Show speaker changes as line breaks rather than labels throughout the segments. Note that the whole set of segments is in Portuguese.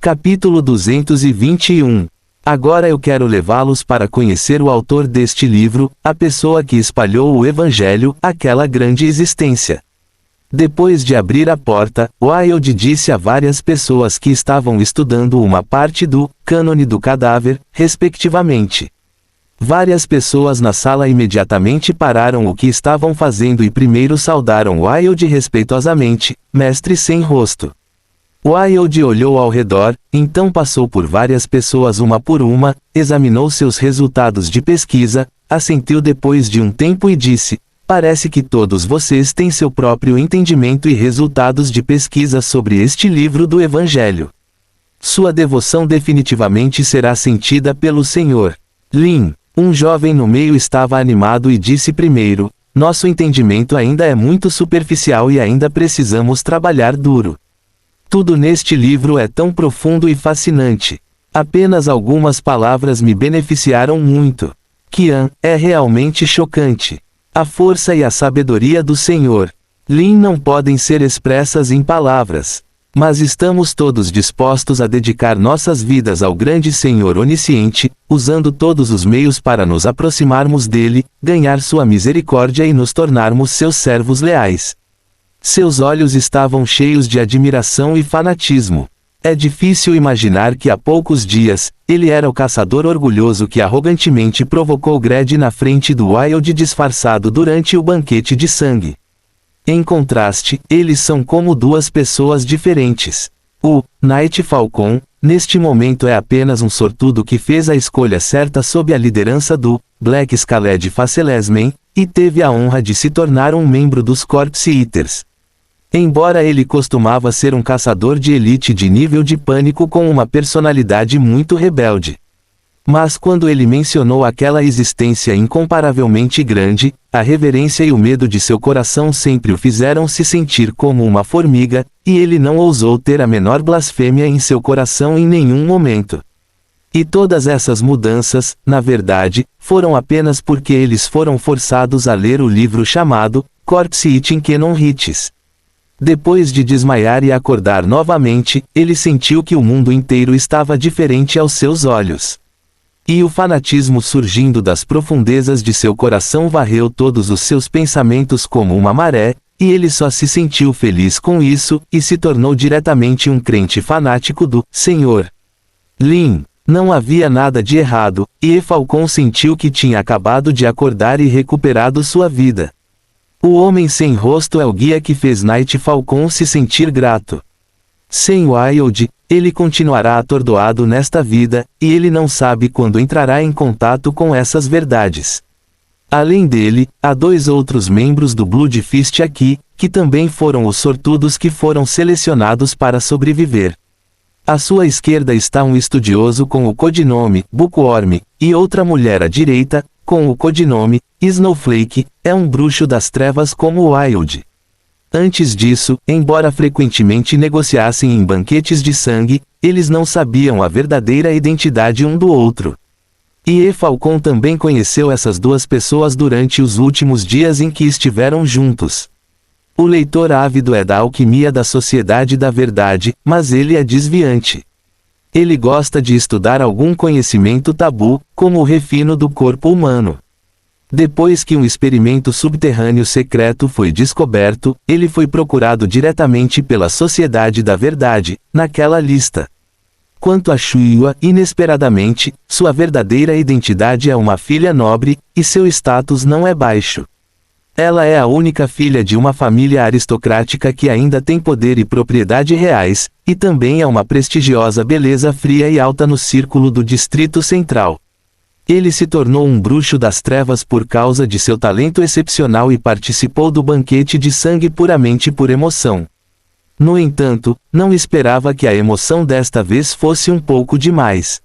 Capítulo 221. Agora eu quero levá-los para conhecer o autor deste livro, a pessoa que espalhou o Evangelho, aquela grande existência. Depois de abrir a porta, Wilde disse a várias pessoas que estavam estudando uma parte do Cânone do Cadáver, respectivamente. Várias pessoas na sala imediatamente pararam o que estavam fazendo e primeiro saudaram Wilde respeitosamente, mestre sem rosto. Wilde olhou ao redor, então passou por várias pessoas uma por uma, examinou seus resultados de pesquisa, assentiu depois de um tempo e disse: parece que todos vocês têm seu próprio entendimento e resultados de pesquisa sobre este livro do Evangelho. Sua devoção definitivamente será sentida pelo Senhor. Lin, um jovem no meio, estava animado e disse primeiro: nosso entendimento ainda é muito superficial e ainda precisamos trabalhar duro. Tudo neste livro é tão profundo e fascinante. Apenas algumas palavras me beneficiaram muito. Qian, é realmente chocante. A força e a sabedoria do Senhor Lin não podem ser expressas em palavras. Mas estamos todos dispostos a dedicar nossas vidas ao grande Senhor onisciente, usando todos os meios para nos aproximarmos dele, ganhar sua misericórdia e nos tornarmos seus servos leais. Seus olhos estavam cheios de admiração e fanatismo. É difícil imaginar que há poucos dias, ele era o caçador orgulhoso que arrogantemente provocou Gred na frente do Wilde disfarçado durante o banquete de sangue. Em contraste, eles são como duas pessoas diferentes. O Knight Falcon, neste momento, é apenas um sortudo que fez a escolha certa sob a liderança do Black Scaled Facelesman, e teve a honra de se tornar um membro dos Corpse Eaters. Embora ele costumava ser um caçador de elite de nível de pânico com uma personalidade muito rebelde. Mas quando ele mencionou aquela existência incomparavelmente grande, a reverência e o medo de seu coração sempre o fizeram se sentir como uma formiga, e ele não ousou ter a menor blasfêmia em seu coração em nenhum momento. E todas essas mudanças, na verdade, foram apenas porque eles foram forçados a ler o livro chamado Corpse Eating Canon Rites. Depois de desmaiar e acordar novamente, ele sentiu que o mundo inteiro estava diferente aos seus olhos. E o fanatismo surgindo das profundezas de seu coração varreu todos os seus pensamentos como uma maré, e ele só se sentiu feliz com isso, e se tornou diretamente um crente fanático do Senhor. Lin. Não havia nada de errado, e Falcon sentiu que tinha acabado de acordar e recuperado sua vida. O homem sem rosto é o guia que fez Knight Falcon se sentir grato. Sem Wilde, ele continuará atordoado nesta vida, e ele não sabe quando entrará em contato com essas verdades. Além dele, há dois outros membros do Blood Fist aqui, que também foram os sortudos que foram selecionados para sobreviver. À sua esquerda está um estudioso com o codinome Bookworm, e outra mulher à direita, com o codinome Snowflake, é um bruxo das trevas como Wilde. Antes disso, embora frequentemente negociassem em banquetes de sangue, eles não sabiam a verdadeira identidade um do outro. E Falcon também conheceu essas duas pessoas durante os últimos dias em que estiveram juntos. O leitor ávido é da alquimia da sociedade da verdade, mas ele é desviante. Ele gosta de estudar algum conhecimento tabu, como o refino do corpo humano. Depois que um experimento subterrâneo secreto foi descoberto, ele foi procurado diretamente pela Sociedade da Verdade, naquela lista. Quanto a Shuya, inesperadamente, sua verdadeira identidade é uma filha nobre, e seu status não é baixo. Ela é a única filha de uma família aristocrática que ainda tem poder e propriedade reais, e também é uma prestigiosa beleza fria e alta no círculo do Distrito Central. Ele se tornou um bruxo das trevas por causa de seu talento excepcional e participou do banquete de sangue puramente por emoção. No entanto, não esperava que a emoção desta vez fosse um pouco demais.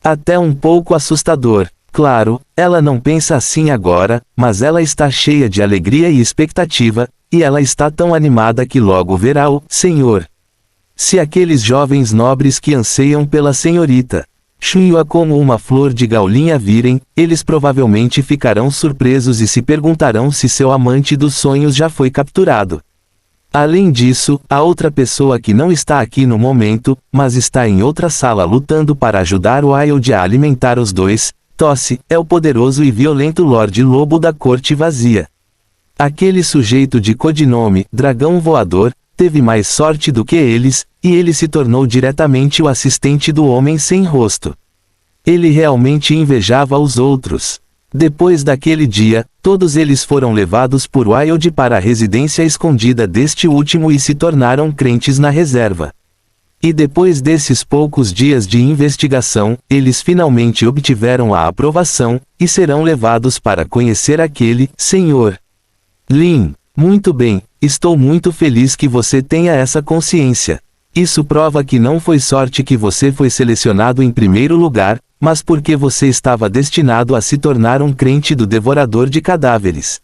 Até um pouco assustador. Claro, ela não pensa assim agora, mas ela está cheia de alegria e expectativa, e ela está tão animada que logo verá o Senhor. Se aqueles jovens nobres que anseiam pela senhorita Shuya como uma flor de gaulinha virem, eles provavelmente ficarão surpresos e se perguntarão se seu amante dos sonhos já foi capturado. Além disso, há outra pessoa que não está aqui no momento, mas está em outra sala lutando para ajudar Wild a alimentar os dois. Tosse, é o poderoso e violento Lorde Lobo da Corte Vazia. Aquele sujeito de codinome, Dragão Voador, teve mais sorte do que eles, e ele se tornou diretamente o assistente do Homem Sem Rosto. Ele realmente invejava os outros. Depois daquele dia, todos eles foram levados por Wild para a residência escondida deste último e se tornaram crentes na reserva. E depois desses poucos dias de investigação, eles finalmente obtiveram a aprovação, e serão levados para conhecer aquele Senhor. Lin, muito bem, estou muito feliz que você tenha essa consciência. Isso prova que não foi sorte que você foi selecionado em primeiro lugar, mas porque você estava destinado a se tornar um crente do devorador de cadáveres.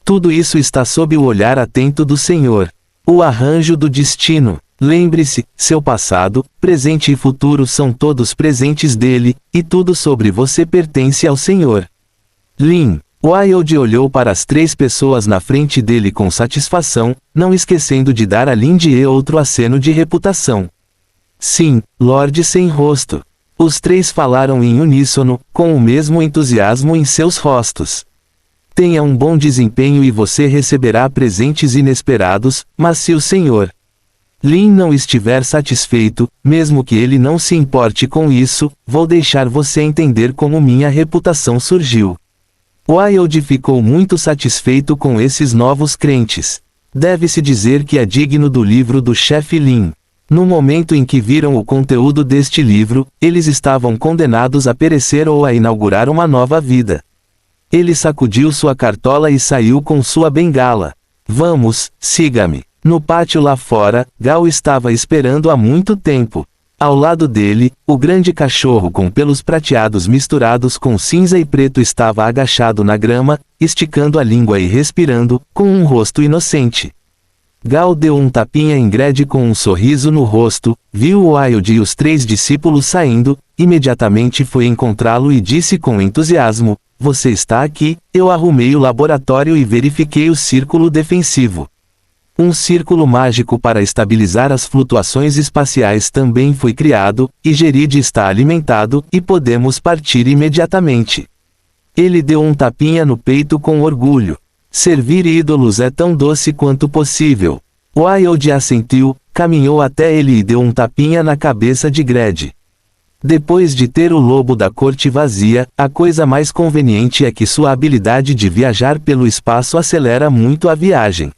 Tudo isso está sob o olhar atento do Senhor. O arranjo do destino. Lembre-se, seu passado, presente e futuro são todos presentes dele, e tudo sobre você pertence ao Senhor. Lin. Wild olhou para as 3 pessoas na frente dele com satisfação, não esquecendo de dar a Lindy outro aceno de reputação. Sim, Lorde Sem Rosto. Os 3 falaram em uníssono, com o mesmo entusiasmo em seus rostos. Tenha um bom desempenho e você receberá presentes inesperados, mas se o Sr. Lin não estiver satisfeito, mesmo que ele não se importe com isso, vou deixar você entender como minha reputação surgiu. Wild ficou muito satisfeito com esses novos crentes. Deve-se dizer que é digno do livro do chefe Lin. No momento em que viram o conteúdo deste livro, eles estavam condenados a perecer ou a inaugurar uma nova vida. Ele sacudiu sua cartola e saiu com sua bengala. Vamos, siga-me. No pátio lá fora, Gal estava esperando há muito tempo. Ao lado dele, o grande cachorro com pelos prateados misturados com cinza e preto estava agachado na grama, esticando a língua e respirando, com um rosto inocente. Gal deu um tapinha em Gred com um sorriso no rosto, viu Wild e os 3 discípulos saindo, imediatamente foi encontrá-lo e disse com entusiasmo, você está aqui, eu arrumei o laboratório e verifiquei o círculo defensivo. Um círculo mágico para estabilizar as flutuações espaciais também foi criado, e Gerid está alimentado, e podemos partir imediatamente. Ele deu um tapinha no peito com orgulho. Servir ídolos é tão doce quanto possível. Wild assentiu, caminhou até ele e deu um tapinha na cabeça de Gred. Depois de ter o lobo da corte vazia, a coisa mais conveniente é que sua habilidade de viajar pelo espaço acelera muito a viagem.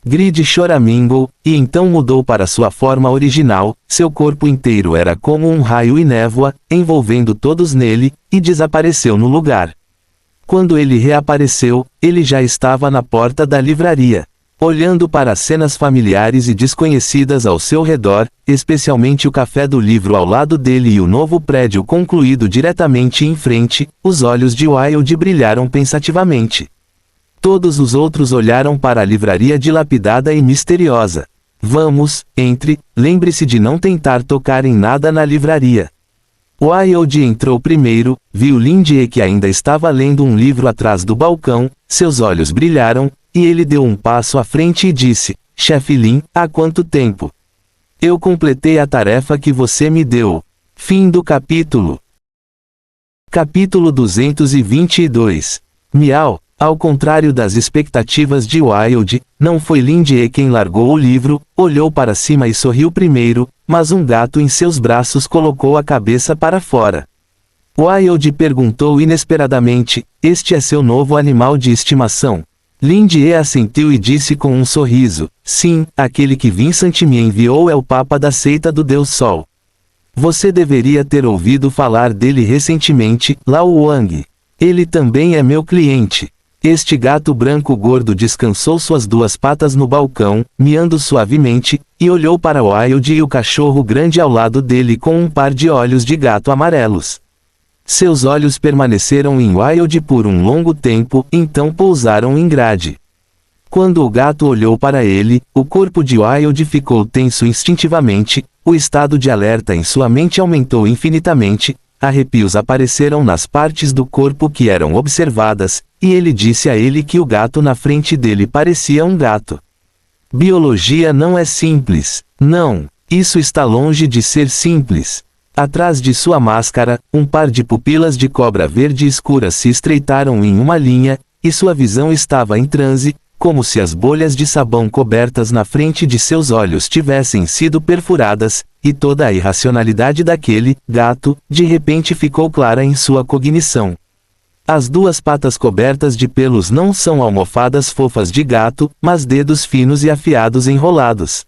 Grid choramingou, e então mudou para sua forma original, seu corpo inteiro era como um raio e névoa, envolvendo todos nele, e desapareceu no lugar. Quando ele reapareceu, ele já estava na porta da livraria. Olhando para as cenas familiares e desconhecidas ao seu redor, especialmente o café do livro ao lado dele e o novo prédio concluído diretamente em frente, os olhos de Wild brilharam pensativamente. Todos os outros olharam para a livraria dilapidada e misteriosa. Vamos, entre, lembre-se de não tentar tocar em nada na livraria. Wild entrou primeiro, viu Lindy que ainda estava lendo um livro atrás do balcão, seus olhos brilharam, e ele deu um passo à frente e disse, Chefe Lin, há quanto tempo? Eu completei a tarefa que você me deu. Fim do capítulo. Capítulo 222. Miau. Ao contrário das expectativas de Wild, não foi Lindy quem largou o livro, olhou para cima e sorriu primeiro, mas um gato em seus braços colocou a cabeça para fora. Wild perguntou inesperadamente, este é seu novo animal de estimação? Lindy assentiu e disse com um sorriso, sim, aquele que Vincent me enviou é o Papa da seita do Deus Sol. Você deveria ter ouvido falar dele recentemente, Lao Wang. Ele também é meu cliente. Este gato branco gordo descansou suas 2 patas no balcão, miando suavemente, e olhou para Wild e o cachorro grande ao lado dele com um par de olhos de gato amarelos. Seus olhos permaneceram em Wild por um longo tempo, então pousaram em Gred. Quando o gato olhou para ele, o corpo de Wild ficou tenso instintivamente, o estado de alerta em sua mente aumentou infinitamente, arrepios apareceram nas partes do corpo que eram observadas, e ele disse a ele que o gato na frente dele parecia um gato. Biologia não é simples. Não, isso está longe de ser simples. Atrás de sua máscara, um par de pupilas de cobra verde escura se estreitaram em uma linha, e sua visão estava em transe, como se as bolhas de sabão cobertas na frente de seus olhos tivessem sido perfuradas, e toda a irracionalidade daquele gato, de repente ficou clara em sua cognição. As duas patas cobertas de pelos não são almofadas fofas de gato, mas dedos finos e afiados enrolados.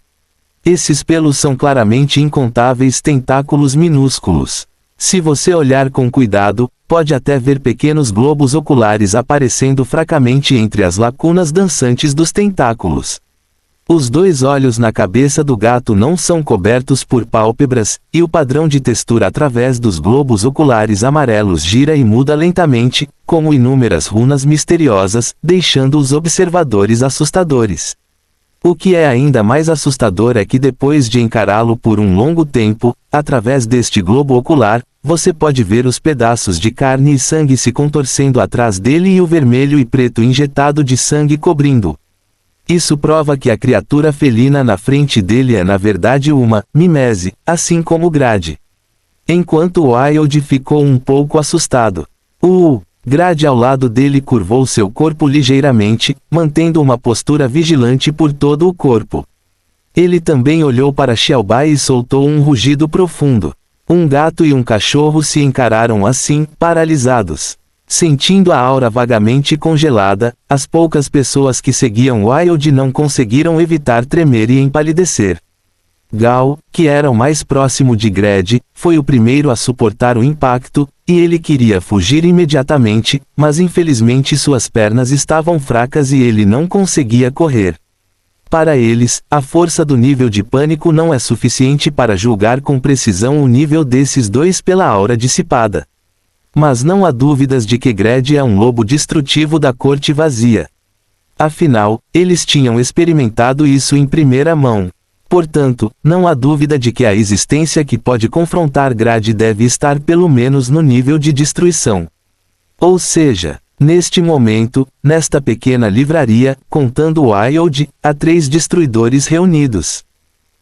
Esses pelos são claramente incontáveis tentáculos minúsculos. Se você olhar com cuidado, pode até ver pequenos globos oculares aparecendo fracamente entre as lacunas dançantes dos tentáculos. Os dois olhos na cabeça do gato não são cobertos por pálpebras, e o padrão de textura através dos globos oculares amarelos gira e muda lentamente, como inúmeras runas misteriosas, deixando os observadores assustadores. O que é ainda mais assustador é que depois de encará-lo por um longo tempo, através deste globo ocular, você pode ver os pedaços de carne e sangue se contorcendo atrás dele e o vermelho e preto injetado de sangue cobrindo. Isso prova que a criatura felina na frente dele é na verdade uma mimese, assim como Grade. Enquanto Wilde ficou um pouco assustado. Grade ao lado dele curvou seu corpo ligeiramente, mantendo uma postura vigilante por todo o corpo. Ele também olhou para Xiaobai e soltou um rugido profundo. Um gato e um cachorro se encararam assim, paralisados. Sentindo a aura vagamente congelada, as poucas pessoas que seguiam Wilde não conseguiram evitar tremer e empalidecer. Gao, que era o mais próximo de Grade, foi o primeiro a suportar o impacto, e ele queria fugir imediatamente, mas infelizmente suas pernas estavam fracas e ele não conseguia correr. Para eles, a força do nível de pânico não é suficiente para julgar com precisão o nível desses dois pela aura dissipada. Mas não há dúvidas de que Grade é um lobo destrutivo da corte vazia. Afinal, eles tinham experimentado isso em primeira mão. Portanto, não há dúvida de que a existência que pode confrontar Grade deve estar pelo menos no nível de destruição. Ou seja, neste momento, nesta pequena livraria, contando Wilde, há 3 destruidores reunidos.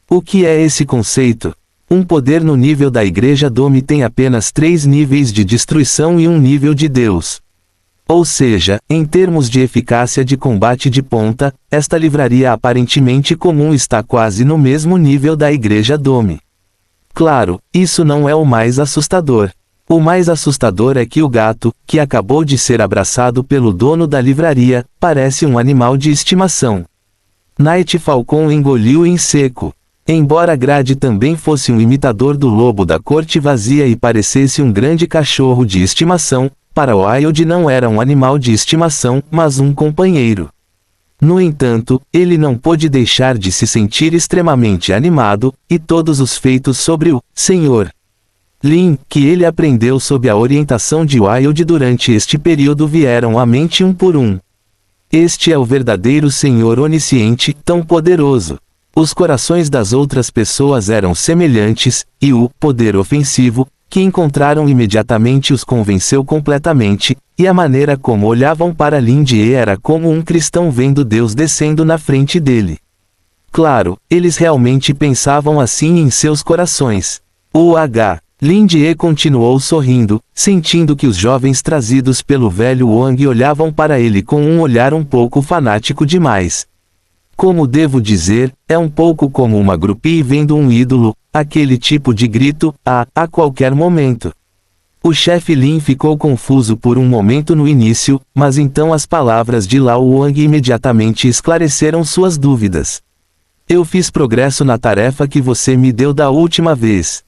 O que é esse conceito? Um poder no nível da Igreja Dome tem apenas 3 níveis de destruição e um nível de Deus. Ou seja, em termos de eficácia de combate de ponta, esta livraria aparentemente comum está quase no mesmo nível da Igreja Dome. Claro, isso não é o mais assustador. O mais assustador é que o gato, que acabou de ser abraçado pelo dono da livraria, parece um animal de estimação. Night Falcon engoliu em seco. Embora Grade também fosse um imitador do lobo da corte vazia e parecesse um grande cachorro de estimação, para Wilde não era um animal de estimação, mas um companheiro. No entanto, ele não pôde deixar de se sentir extremamente animado, e todos os feitos sobre o Sr. Lin, que ele aprendeu sob a orientação de Wilde durante este período vieram à mente um por um. Este é o verdadeiro Senhor onisciente, tão poderoso. Os corações das outras pessoas eram semelhantes, e o poder ofensivo, que encontraram imediatamente os convenceu completamente, e a maneira como olhavam para Lin Die era como um cristão vendo Deus descendo na frente dele. Claro, eles realmente pensavam assim em seus corações. Lin Die continuou sorrindo, sentindo que os jovens trazidos pelo velho Wang olhavam para ele com um olhar um pouco fanático demais. Como devo dizer, é um pouco como uma groupie vendo um ídolo, aquele tipo de grito, a qualquer momento. O chefe Lin ficou confuso por um momento no início, mas então as palavras de Lao Wang imediatamente esclareceram suas dúvidas. Eu fiz progresso na tarefa que você me deu da última vez.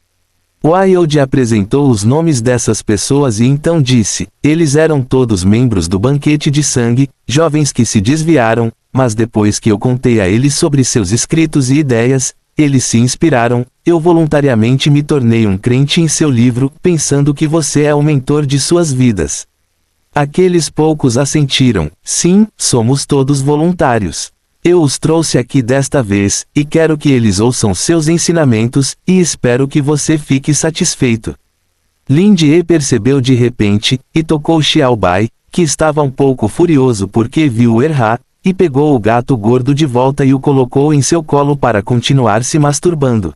Wilde apresentou os nomes dessas pessoas e então disse, eles eram todos membros do banquete de sangue, jovens que se desviaram, mas depois que eu contei a eles sobre seus escritos e ideias, eles se inspiraram, eu voluntariamente me tornei um crente em seu livro, pensando que você é o mentor de suas vidas. Aqueles poucos assentiram, sim, somos todos voluntários. Eu os trouxe aqui desta vez, e quero que eles ouçam seus ensinamentos, e espero que você fique satisfeito. Lin Die percebeu de repente, e tocou Xiaobai, que estava um pouco furioso porque viu Erha, e pegou o gato gordo de volta e o colocou em seu colo para continuar se masturbando.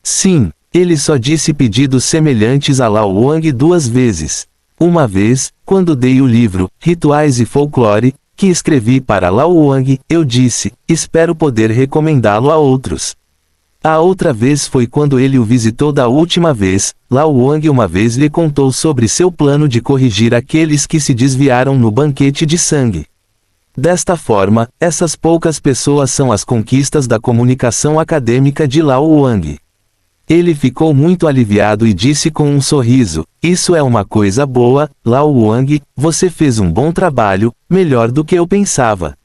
Sim, ele só disse pedidos semelhantes a Lao Wang 2 vezes. Uma vez, quando dei o livro, Rituais e Folclore, que escrevi para Lao Wang, eu disse, espero poder recomendá-lo a outros. A outra vez foi quando ele o visitou da última vez. Lao Wang uma vez lhe contou sobre seu plano de corrigir aqueles que se desviaram no banquete de sangue. Desta forma, essas poucas pessoas são as conquistas da comunicação acadêmica de Lao Wang. Ele ficou muito aliviado e disse com um sorriso, isso é uma coisa boa, Lao Wang, você fez um bom trabalho, melhor do que eu pensava.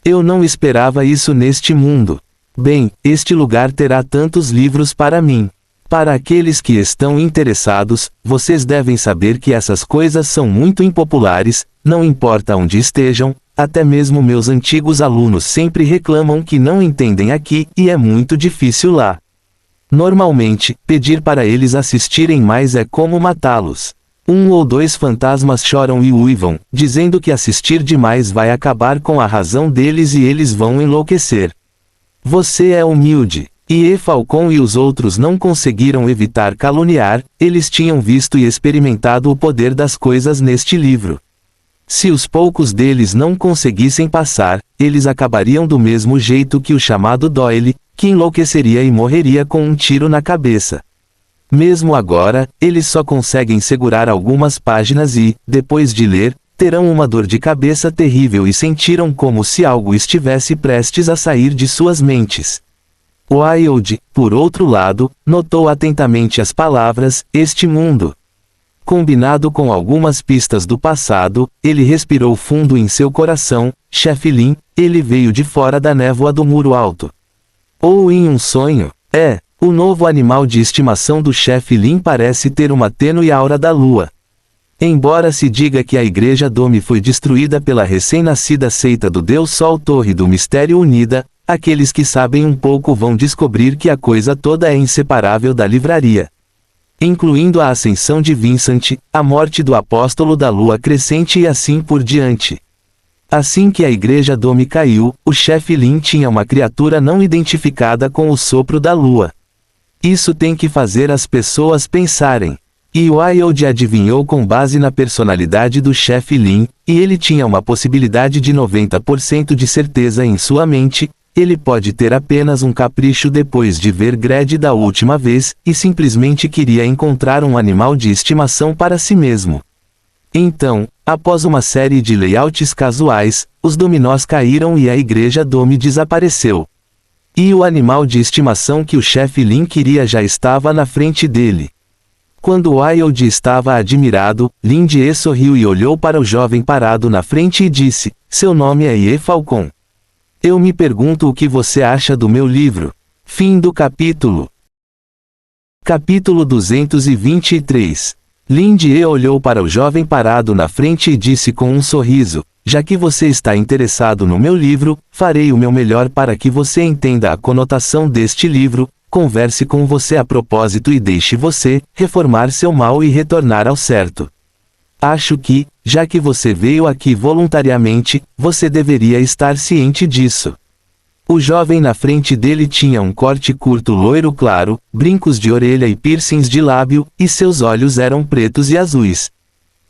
Eu não esperava isso neste mundo. Bem, este lugar terá tantos livros para mim. Para aqueles que estão interessados, vocês devem saber que essas coisas são muito impopulares, não importa onde estejam, até mesmo meus antigos alunos sempre reclamam que não entendem aqui, e é muito difícil lá. Normalmente, pedir para eles assistirem mais é como matá-los. 1 ou 2 fantasmas choram e uivam, dizendo que assistir demais vai acabar com a razão deles e eles vão enlouquecer. Você é humilde. E Falcon e os outros não conseguiram evitar caluniar, eles tinham visto e experimentado o poder das coisas neste livro. Se os poucos deles não conseguissem passar, eles acabariam do mesmo jeito que o chamado Doyle, que enlouqueceria e morreria com um tiro na cabeça. Mesmo agora, eles só conseguem segurar algumas páginas e, depois de ler, terão uma dor de cabeça terrível e sentiram como se algo estivesse prestes a sair de suas mentes. Wilde, por outro lado, notou atentamente as palavras, este mundo. Combinado com algumas pistas do passado, ele respirou fundo em seu coração, Chefe Lin, ele veio de fora da névoa do muro alto. Ou em um sonho? O novo animal de estimação do Chefe Lin parece ter uma tênue aura da lua. Embora se diga que a Igreja Dome foi destruída pela recém-nascida seita do Deus Sol Torre do Mistério Unida, aqueles que sabem um pouco vão descobrir que a coisa toda é inseparável da livraria. Incluindo a ascensão de Vincent, a morte do apóstolo da lua crescente e assim por diante. Assim que a Igreja Dome caiu, o Chefe Lin tinha uma criatura não identificada com o sopro da lua. Isso tem que fazer as pessoas pensarem. E Wilde adivinhou com base na personalidade do Chefe Lin, e ele tinha uma possibilidade de 90% de certeza em sua mente, ele pode ter apenas um capricho depois de ver Gred da última vez, e simplesmente queria encontrar um animal de estimação para si mesmo. Então, após uma série de layouts casuais, os dominós caíram e a Igreja Dome desapareceu. E o animal de estimação que o Chefe Lin queria já estava na frente dele. Quando Wilde estava admirado, Lin Die sorriu e olhou para o jovem parado na frente e disse, seu nome é Ye Falcon. Eu me pergunto o que você acha do meu livro. Fim do capítulo. Capítulo 223. Lin Die olhou para o jovem parado na frente e disse com um sorriso, já que você está interessado no meu livro, farei o meu melhor para que você entenda a conotação deste livro, converse com você a propósito e deixe você reformar seu mal e retornar ao certo. Acho que, já que você veio aqui voluntariamente, você deveria estar ciente disso. O jovem na frente dele tinha um corte curto loiro claro, brincos de orelha e piercings de lábio, e seus olhos eram pretos e azuis.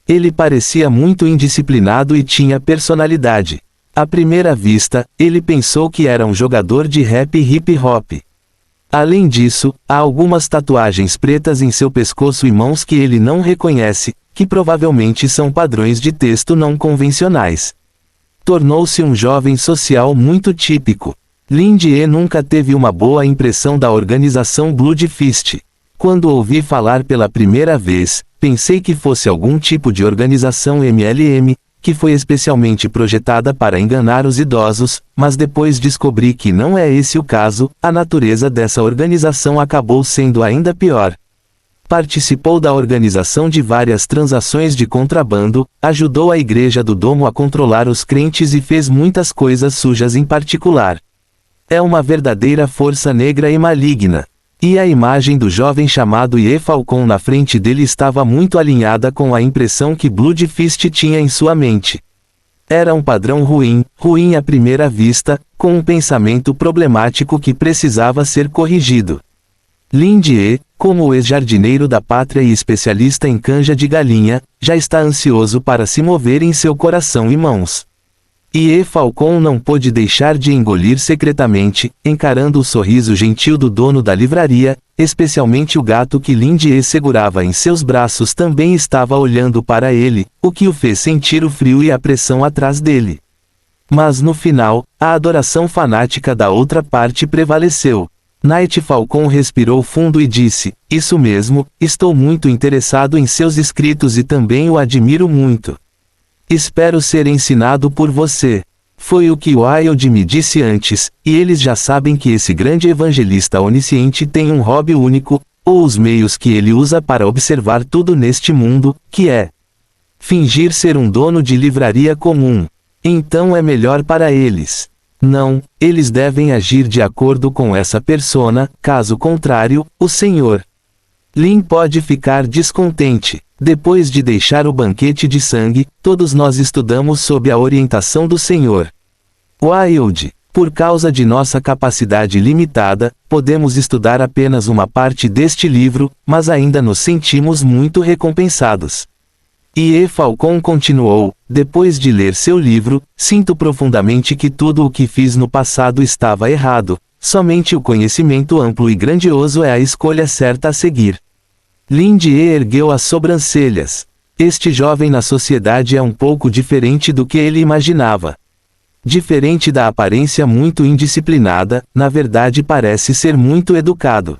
Ele parecia muito indisciplinado e tinha personalidade. À primeira vista, ele pensou que era um jogador de rap e hip hop. Além disso, há algumas tatuagens pretas em seu pescoço e mãos que ele não reconhece, que provavelmente são padrões de texto não convencionais. Tornou-se um jovem social muito típico. Lin Die nunca teve uma boa impressão da organização Blood Fist. Quando ouvi falar pela primeira vez, pensei que fosse algum tipo de organização MLM, que foi especialmente projetada para enganar os idosos, mas depois descobri que não é esse o caso, a natureza dessa organização acabou sendo ainda pior. Participou da organização de várias transações de contrabando, ajudou a Igreja do Domo a controlar os crentes e fez muitas coisas sujas em particular. É uma verdadeira força negra e maligna. E a imagem do jovem chamado Ye Falcon na frente dele estava muito alinhada com a impressão que Blood Fist tinha em sua mente. Era um padrão ruim, ruim à primeira vista, com um pensamento problemático que precisava ser corrigido. Lin Die, como o ex-jardineiro da pátria e especialista em canja de galinha, já está ansioso para se mover em seu coração e mãos. E Falcon não pôde deixar de engolir secretamente, encarando o sorriso gentil do dono da livraria, especialmente o gato que Lin Die segurava em seus braços também estava olhando para ele, o que o fez sentir o frio e a pressão atrás dele. Mas no final, a adoração fanática da outra parte prevaleceu. Night Falcon respirou fundo e disse, isso mesmo, estou muito interessado em seus escritos e também o admiro muito. Espero ser ensinado por você. Foi o que Wilde me disse antes, e eles já sabem que esse grande evangelista onisciente tem um hobby único, ou os meios que ele usa para observar tudo neste mundo, que é fingir ser um dono de livraria comum. Então é melhor para eles. Não, eles devem agir de acordo com essa persona, caso contrário, o Senhor Lin pode ficar descontente. Depois de deixar o banquete de sangue, todos nós estudamos sob a orientação do Sr. Wilde. Por causa de nossa capacidade limitada, podemos estudar apenas uma parte deste livro, mas ainda nos sentimos muito recompensados. E Falcon continuou, depois de ler seu livro, sinto profundamente que tudo o que fiz no passado estava errado, somente o conhecimento amplo e grandioso é a escolha certa a seguir. Lin Die ergueu as sobrancelhas. Este jovem na sociedade é um pouco diferente do que ele imaginava. Diferente da aparência muito indisciplinada, na verdade parece ser muito educado.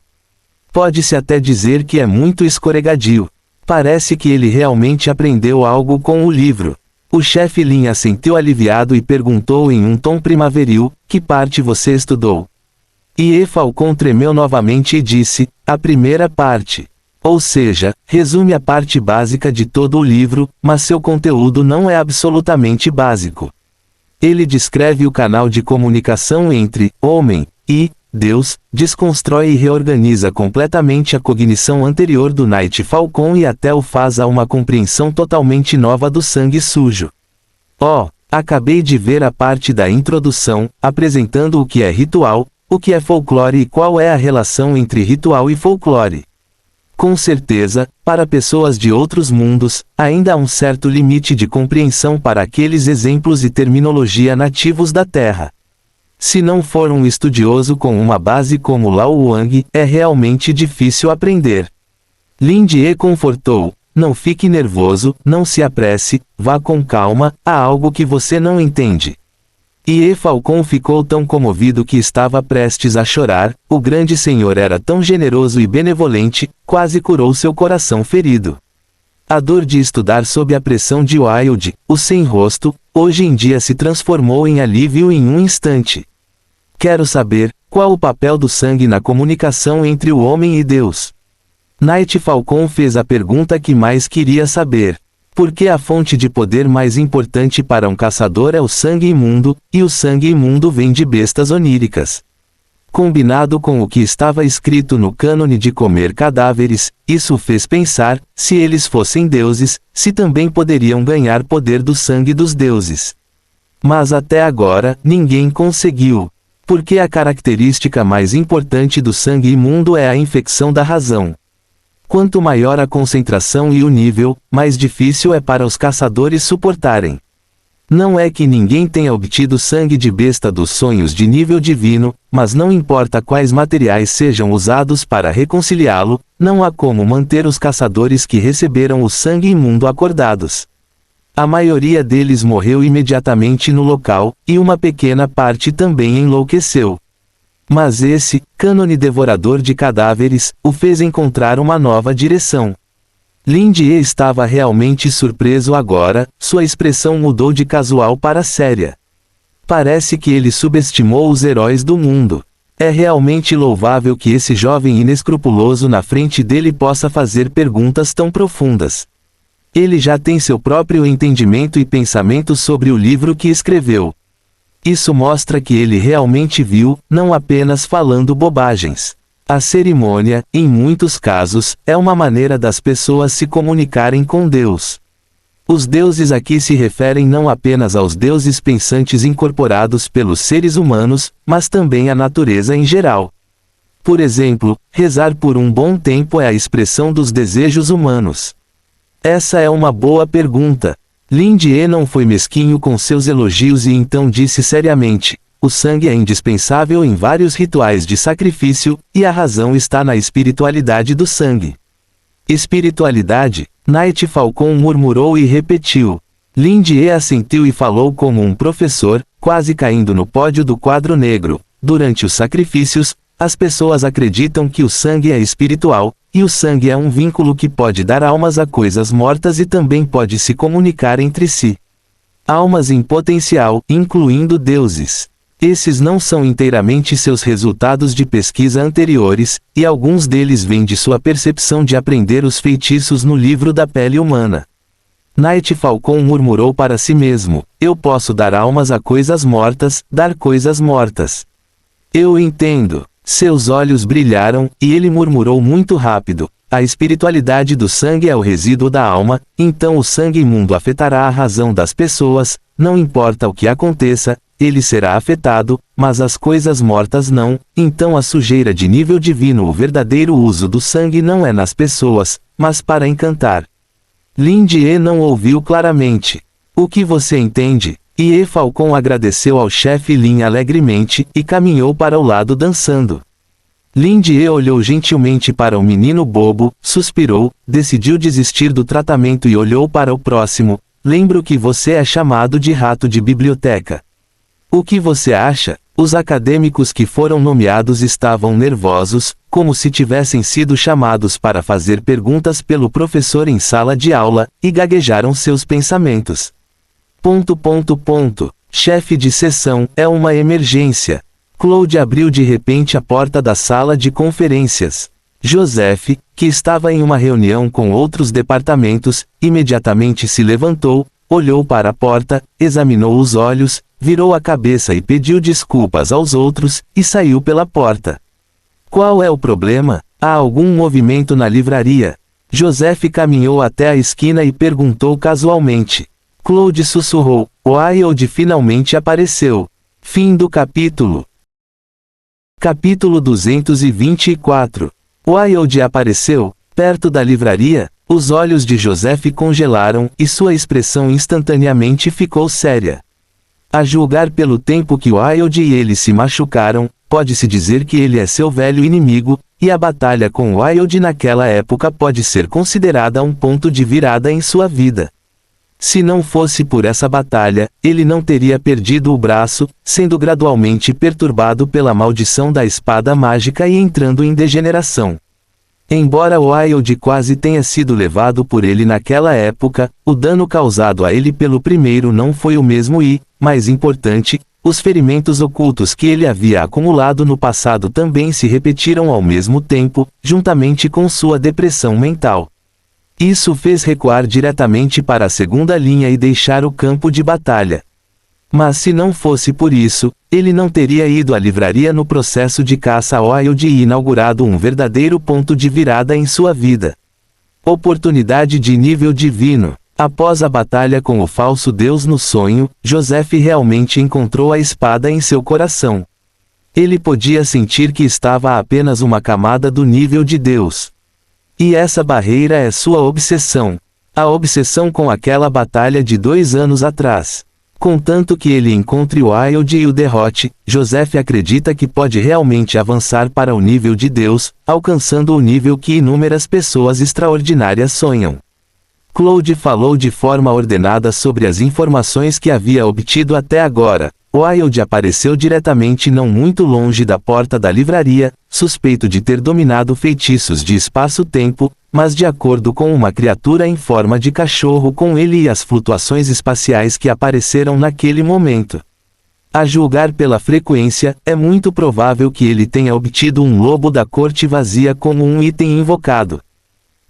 Pode-se até dizer que é muito escorregadio. Parece que ele realmente aprendeu algo com o livro. O chefe Lin assentiu aliviado e perguntou em um tom primaveril, que parte você estudou? E Falcon tremeu novamente e disse, a primeira parte. Ou seja, resume a parte básica de todo o livro, mas seu conteúdo não é absolutamente básico. Ele descreve o canal de comunicação entre homem e Deus, desconstrói e reorganiza completamente a cognição anterior do Night Falcon e até o faz a uma compreensão totalmente nova do sangue sujo. Acabei de ver a parte da introdução, apresentando o que é ritual, o que é folclore e qual é a relação entre ritual e folclore. Com certeza, para pessoas de outros mundos, ainda há um certo limite de compreensão para aqueles exemplos e terminologia nativos da Terra. Se não for um estudioso com uma base como Lao Wang, é realmente difícil aprender. Lin Die confortou, não fique nervoso, não se apresse, vá com calma, há algo que você não entende. E Falcon ficou tão comovido que estava prestes a chorar, o grande senhor era tão generoso e benevolente, quase curou seu coração ferido. A dor de estudar sob a pressão de Wilde, o sem rosto, hoje em dia se transformou em alívio em um instante. Quero saber, qual o papel do sangue na comunicação entre o homem e Deus? Night Falcon fez a pergunta que mais queria saber. Porque a fonte de poder mais importante para um caçador é o sangue imundo, e o sangue imundo vem de bestas oníricas. Combinado com o que estava escrito no cânone de comer cadáveres, isso o fez pensar, se eles fossem deuses, se também poderiam ganhar poder do sangue dos deuses. Mas até agora, ninguém conseguiu. Porque a característica mais importante do sangue imundo é a infecção da razão. Quanto maior a concentração e o nível, mais difícil é para os caçadores suportarem. Não é que ninguém tenha obtido sangue de besta dos sonhos de nível divino, mas não importa quais materiais sejam usados para reconciliá-lo, não há como manter os caçadores que receberam o sangue imundo acordados. A maioria deles morreu imediatamente no local, e uma pequena parte também enlouqueceu. Mas esse, cânone devorador de cadáveres, o fez encontrar uma nova direção. Lin Die estava realmente surpreso agora, sua expressão mudou de casual para séria. Parece que ele subestimou os heróis do mundo. É realmente louvável que esse jovem inescrupuloso na frente dele possa fazer perguntas tão profundas. Ele já tem seu próprio entendimento e pensamento sobre o livro que escreveu. Isso mostra que ele realmente viu, não apenas falando bobagens. A cerimônia, em muitos casos, é uma maneira das pessoas se comunicarem com Deus. Os deuses aqui se referem não apenas aos deuses pensantes incorporados pelos seres humanos, mas também à natureza em geral. Por exemplo, rezar por um bom tempo é a expressão dos desejos humanos. Essa é uma boa pergunta. Lin Die não foi mesquinho com seus elogios e então disse seriamente: o sangue é indispensável em vários rituais de sacrifício, e a razão está na espiritualidade do sangue. Espiritualidade? Night Falcon murmurou e repetiu. Lin Die assentiu e falou como um professor, quase caindo no pódio do quadro negro. Durante os sacrifícios, as pessoas acreditam que o sangue é espiritual, e o sangue é um vínculo que pode dar almas a coisas mortas e também pode se comunicar entre si. Almas em potencial, incluindo deuses. Esses não são inteiramente seus resultados de pesquisa anteriores, e alguns deles vêm de sua percepção de aprender os feitiços no livro da pele humana. Night Falcon murmurou para si mesmo: eu posso dar almas a coisas mortas, dar coisas mortas. Eu entendo. Seus olhos brilharam, e ele murmurou muito rápido: a espiritualidade do sangue é o resíduo da alma, então o sangue imundo afetará a razão das pessoas, não importa o que aconteça, ele será afetado, mas as coisas mortas não, então a sujeira de nível divino. O verdadeiro uso do sangue não é nas pessoas, mas para encantar. Lin Die não ouviu claramente. O que você entende? E Falcon agradeceu ao chefe Lin alegremente, e caminhou para o lado dançando. Lin Die olhou gentilmente para o menino bobo, suspirou, decidiu desistir do tratamento e olhou para o próximo. Lembro que você é chamado de rato de biblioteca. O que você acha? Os acadêmicos que foram nomeados estavam nervosos, como se tivessem sido chamados para fazer perguntas pelo professor em sala de aula, e gaguejaram seus pensamentos. ... Chefe de seção, é uma emergência. Claude abriu de repente a porta da sala de conferências. Joseph, que estava em uma reunião com outros departamentos, imediatamente se levantou, olhou para a porta, examinou os olhos, virou a cabeça e pediu desculpas aos outros, e saiu pela porta. Qual é o problema? Há algum movimento na livraria? Joseph caminhou até a esquina e perguntou casualmente. Claude sussurrou: Wilde finalmente apareceu. Fim do capítulo. Capítulo 224. Wilde apareceu, perto da livraria. Os olhos de Joseph congelaram, e sua expressão instantaneamente ficou séria. A julgar pelo tempo que Wilde e ele se machucaram, pode-se dizer que ele é seu velho inimigo, e a batalha com Wilde naquela época pode ser considerada um ponto de virada em sua vida. Se não fosse por essa batalha, ele não teria perdido o braço, sendo gradualmente perturbado pela maldição da espada mágica e entrando em degeneração. Embora Wilde quase tenha sido levado por ele naquela época, o dano causado a ele pelo primeiro não foi o mesmo e, mais importante, os ferimentos ocultos que ele havia acumulado no passado também se repetiram ao mesmo tempo, juntamente com sua depressão mental. Isso fez recuar diretamente para a segunda linha e deixar o campo de batalha. Mas se não fosse por isso, ele não teria ido à livraria no processo de caça a Wilde e inaugurado um verdadeiro ponto de virada em sua vida. Oportunidade de nível divino. Após a batalha com o falso deus no sonho, Joseph realmente encontrou a espada em seu coração. Ele podia sentir que estava a apenas uma camada do nível de Deus. E essa barreira é sua obsessão. A obsessão com aquela batalha de 2 anos atrás. Contanto que ele encontre o Wilde e o derrote, Joseph acredita que pode realmente avançar para o nível de Deus, alcançando o nível que inúmeras pessoas extraordinárias sonham. Claude falou de forma ordenada sobre as informações que havia obtido até agora. Wilde apareceu diretamente não muito longe da porta da livraria, suspeito de ter dominado feitiços de espaço-tempo, mas de acordo com uma criatura em forma de cachorro com ele e as flutuações espaciais que apareceram naquele momento. A julgar pela frequência, é muito provável que ele tenha obtido um lobo da corte vazia como um item invocado.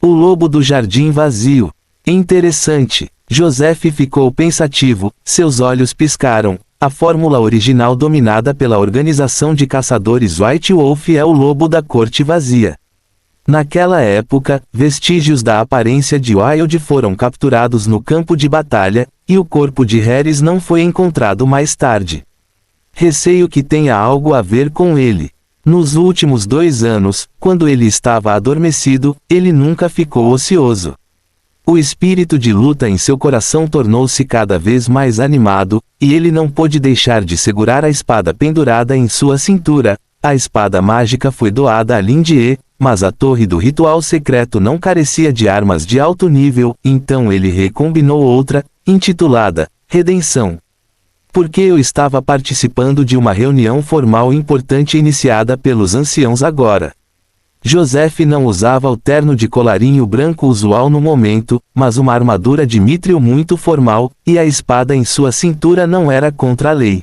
O lobo do jardim vazio. Interessante. Joseph ficou pensativo, seus olhos piscaram. A fórmula original dominada pela organização de caçadores White Wolf é o lobo da corte vazia. Naquela época, vestígios da aparência de Wilde foram capturados no campo de batalha, e o corpo de Harris não foi encontrado mais tarde. Receio que tenha algo a ver com ele. Nos últimos 2 anos, quando ele estava adormecido, ele nunca ficou ocioso. O espírito de luta em seu coração tornou-se cada vez mais animado, e ele não pôde deixar de segurar a espada pendurada em sua cintura. A espada mágica foi doada a Lindier, mas a torre do ritual secreto não carecia de armas de alto nível, então ele recombinou outra, intitulada Redenção. Porque eu estava participando de uma reunião formal importante iniciada pelos anciãos agora. Joseph não usava o terno de colarinho branco usual no momento, mas uma armadura de mítril muito formal, e a espada em sua cintura não era contra a lei.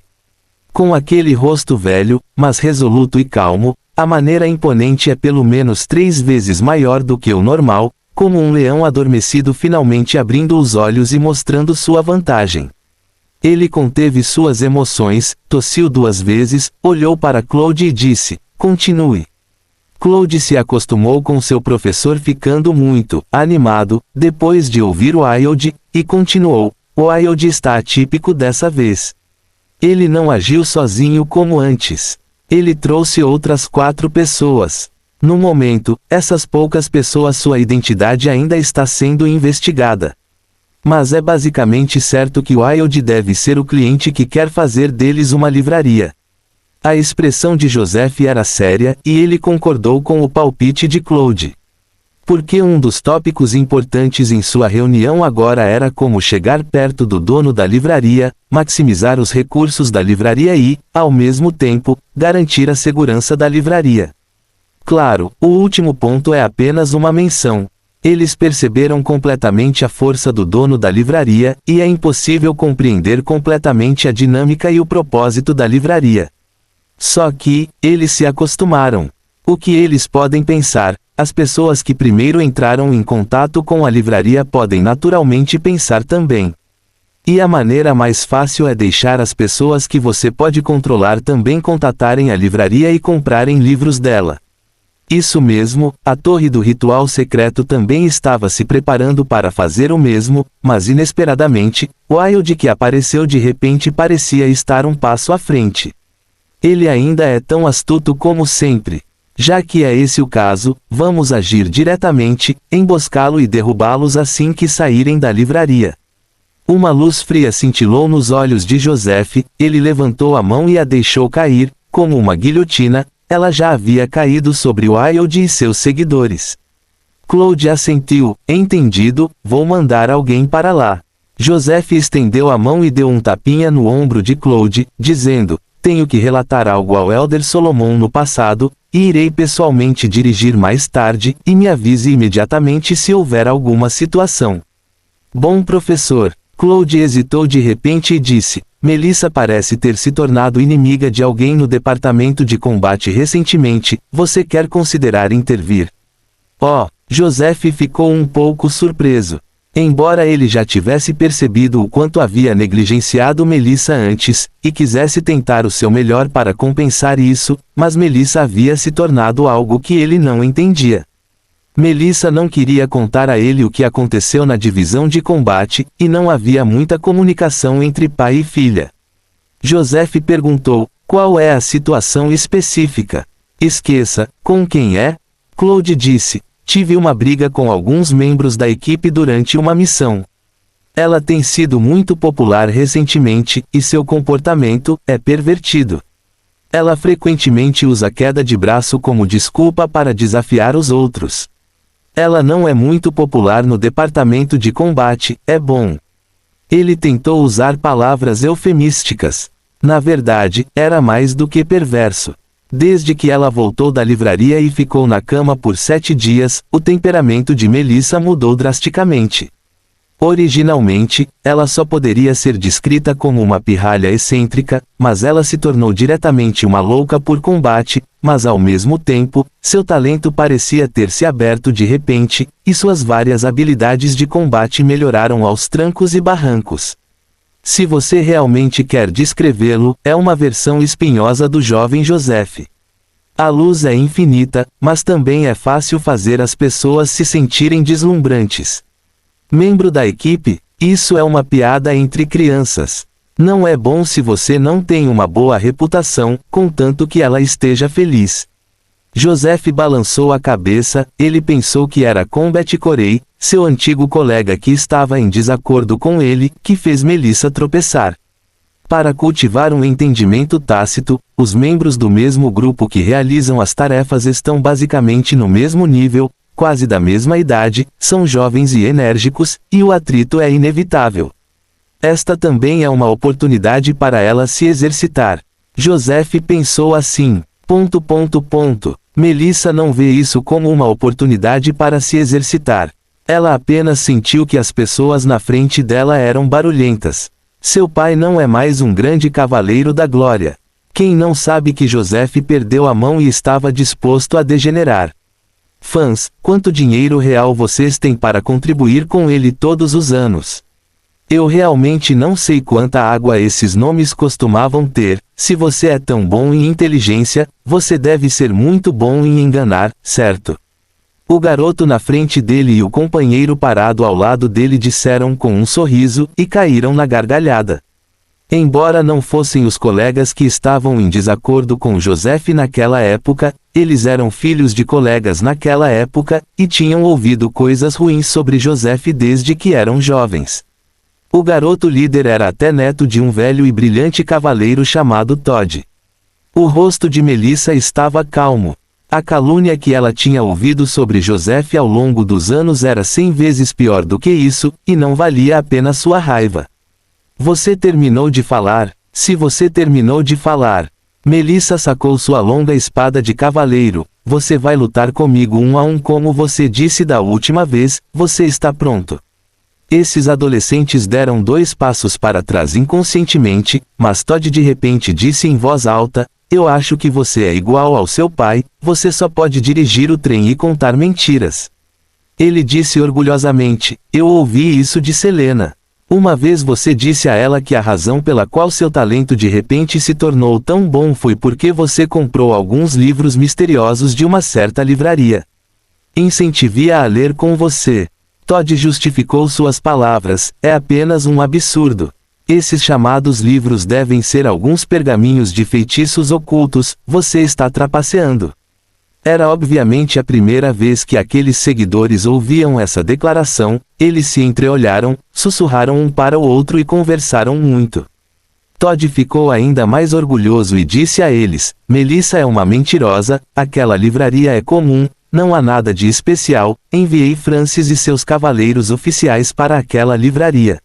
Com aquele rosto velho, mas resoluto e calmo, a maneira imponente é pelo menos 3 vezes maior do que o normal, como um leão adormecido finalmente abrindo os olhos e mostrando sua vantagem. Ele conteve suas emoções, tossiu 2 vezes, olhou para Claude e disse, continue. Claude se acostumou com seu professor ficando muito animado, depois de ouvir Wilde, e continuou, Wilde está atípico dessa vez. Ele não agiu sozinho como antes. Ele trouxe outras 4 pessoas. No momento, essas poucas pessoas sua identidade ainda está sendo investigada. Mas é basicamente certo que Wilde deve ser o cliente que quer fazer deles uma livraria. A expressão de Joseph era séria, e ele concordou com o palpite de Claude. Porque um dos tópicos importantes em sua reunião agora era como chegar perto do dono da livraria, maximizar os recursos da livraria e, ao mesmo tempo, garantir a segurança da livraria. Claro, o último ponto é apenas uma menção. Eles perceberam completamente a força do dono da livraria, e é impossível compreender completamente a dinâmica e o propósito da livraria. Só que, eles se acostumaram. O que eles podem pensar? As pessoas que primeiro entraram em contato com a livraria podem naturalmente pensar também. E a maneira mais fácil é deixar as pessoas que você pode controlar também contatarem a livraria e comprarem livros dela. Isso mesmo, a torre do ritual secreto também estava se preparando para fazer o mesmo, mas inesperadamente, Wilde que apareceu de repente parecia estar um passo à frente. Ele ainda é tão astuto como sempre. Já que é esse o caso, vamos agir diretamente, emboscá-lo e derrubá-los assim que saírem da livraria. Uma luz fria cintilou nos olhos de Joseph, ele levantou a mão e a deixou cair, como uma guilhotina, ela já havia caído sobre Wilde e seus seguidores. Claude assentiu, entendido, vou mandar alguém para lá. Joseph estendeu a mão e deu um tapinha no ombro de Claude, dizendo, tenho que relatar algo ao Elder Solomon no passado, e irei pessoalmente dirigir mais tarde, e me avise imediatamente se houver alguma situação. Bom professor. Claude hesitou de repente e disse, Melissa parece ter se tornado inimiga de alguém no departamento de combate recentemente, você quer considerar intervir? Oh, Joseph ficou um pouco surpreso. Embora ele já tivesse percebido o quanto havia negligenciado Melissa antes, e quisesse tentar o seu melhor para compensar isso, mas Melissa havia se tornado algo que ele não entendia. Melissa não queria contar a ele o que aconteceu na divisão de combate, e não havia muita comunicação entre pai e filha. Joseph perguntou, qual é a situação específica? Esqueça, com quem é? Claude disse, tive uma briga com alguns membros da equipe durante uma missão. Ela tem sido muito popular recentemente, e seu comportamento é pervertido. Ela frequentemente usa queda de braço como desculpa para desafiar os outros. Ela não é muito popular no departamento de combate, é bom. Ele tentou usar palavras eufemísticas. Na verdade, era mais do que perverso. Desde que ela voltou da livraria e ficou na cama por 7 dias, o temperamento de Melissa mudou drasticamente. Originalmente, ela só poderia ser descrita como uma pirralha excêntrica, mas ela se tornou diretamente uma louca por combate, mas ao mesmo tempo, seu talento parecia ter se aberto de repente, e suas várias habilidades de combate melhoraram aos trancos e barrancos. Se você realmente quer descrevê-lo, é uma versão espinhosa do jovem Joseph. A luz é infinita, mas também é fácil fazer as pessoas se sentirem deslumbrantes. Membro da equipe, isso é uma piada entre crianças. Não é bom se você não tem uma boa reputação, contanto que ela esteja feliz. Joseph balançou a cabeça, ele pensou que era Combat Corey, seu antigo colega que estava em desacordo com ele, que fez Melissa tropeçar. Para cultivar um entendimento tácito, os membros do mesmo grupo que realizam as tarefas estão basicamente no mesmo nível, quase da mesma idade, são jovens e enérgicos, e o atrito é inevitável. Esta também é uma oportunidade para ela se exercitar. Joseph pensou assim. Melissa não vê isso como uma oportunidade para se exercitar. Ela apenas sentiu que as pessoas na frente dela eram barulhentas. Seu pai não é mais um grande cavaleiro da glória. Quem não sabe que Joseph perdeu a mão e estava disposto a degenerar? Fãs, quanto dinheiro real vocês têm para contribuir com ele todos os anos? Eu realmente não sei quanta água esses nomes costumavam ter. Se você é tão bom em inteligência, você deve ser muito bom em enganar, certo? O garoto na frente dele e o companheiro parado ao lado dele disseram com um sorriso, e caíram na gargalhada. Embora não fossem os colegas que estavam em desacordo com Joseph naquela época, eles eram filhos de colegas naquela época, e tinham ouvido coisas ruins sobre Joseph desde que eram jovens. O garoto líder era até neto de um velho e brilhante cavaleiro chamado Todd. O rosto de Melissa estava calmo. A calúnia que ela tinha ouvido sobre Joseph ao longo dos anos era 100 vezes pior do que isso, e não valia a pena sua raiva. Você terminou de falar? Se você terminou de falar. Melissa sacou sua longa espada de cavaleiro. Você vai lutar comigo 1 a 1 como você disse da última vez, você está pronto. Esses adolescentes deram 2 passos para trás inconscientemente, mas Todd de repente disse em voz alta, eu acho que você é igual ao seu pai, você só pode dirigir o trem e contar mentiras. Ele disse orgulhosamente, eu ouvi isso de Selena. Uma vez você disse a ela que a razão pela qual seu talento de repente se tornou tão bom foi porque você comprou alguns livros misteriosos de uma certa livraria. Incentivia a ler com você. Todd justificou suas palavras, é apenas um absurdo. Esses chamados livros devem ser alguns pergaminhos de feitiços ocultos, você está trapaceando. Era obviamente a primeira vez que aqueles seguidores ouviam essa declaração, eles se entreolharam, sussurraram um para o outro e conversaram muito. Todd ficou ainda mais orgulhoso e disse a eles, Melissa é uma mentirosa, aquela livraria é comum, não há nada de especial, enviei Francis e seus cavaleiros oficiais para aquela livraria.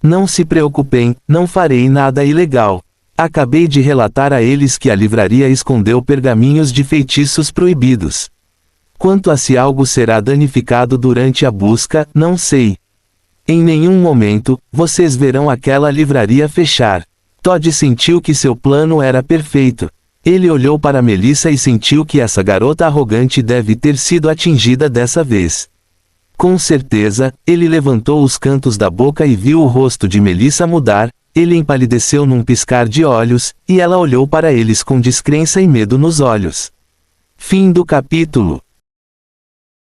Não se preocupem, não farei nada ilegal. Acabei de relatar a eles que a livraria escondeu pergaminhos de feitiços proibidos. Quanto a se algo será danificado durante a busca, não sei. Em nenhum momento, vocês verão aquela livraria fechar. Todd sentiu que seu plano era perfeito. Ele olhou para Melissa e sentiu que essa garota arrogante deve ter sido atingida dessa vez. Com certeza, ele levantou os cantos da boca e viu o rosto de Melissa mudar, ele empalideceu num piscar de olhos, e ela olhou para eles com descrença e medo nos olhos. Fim do capítulo.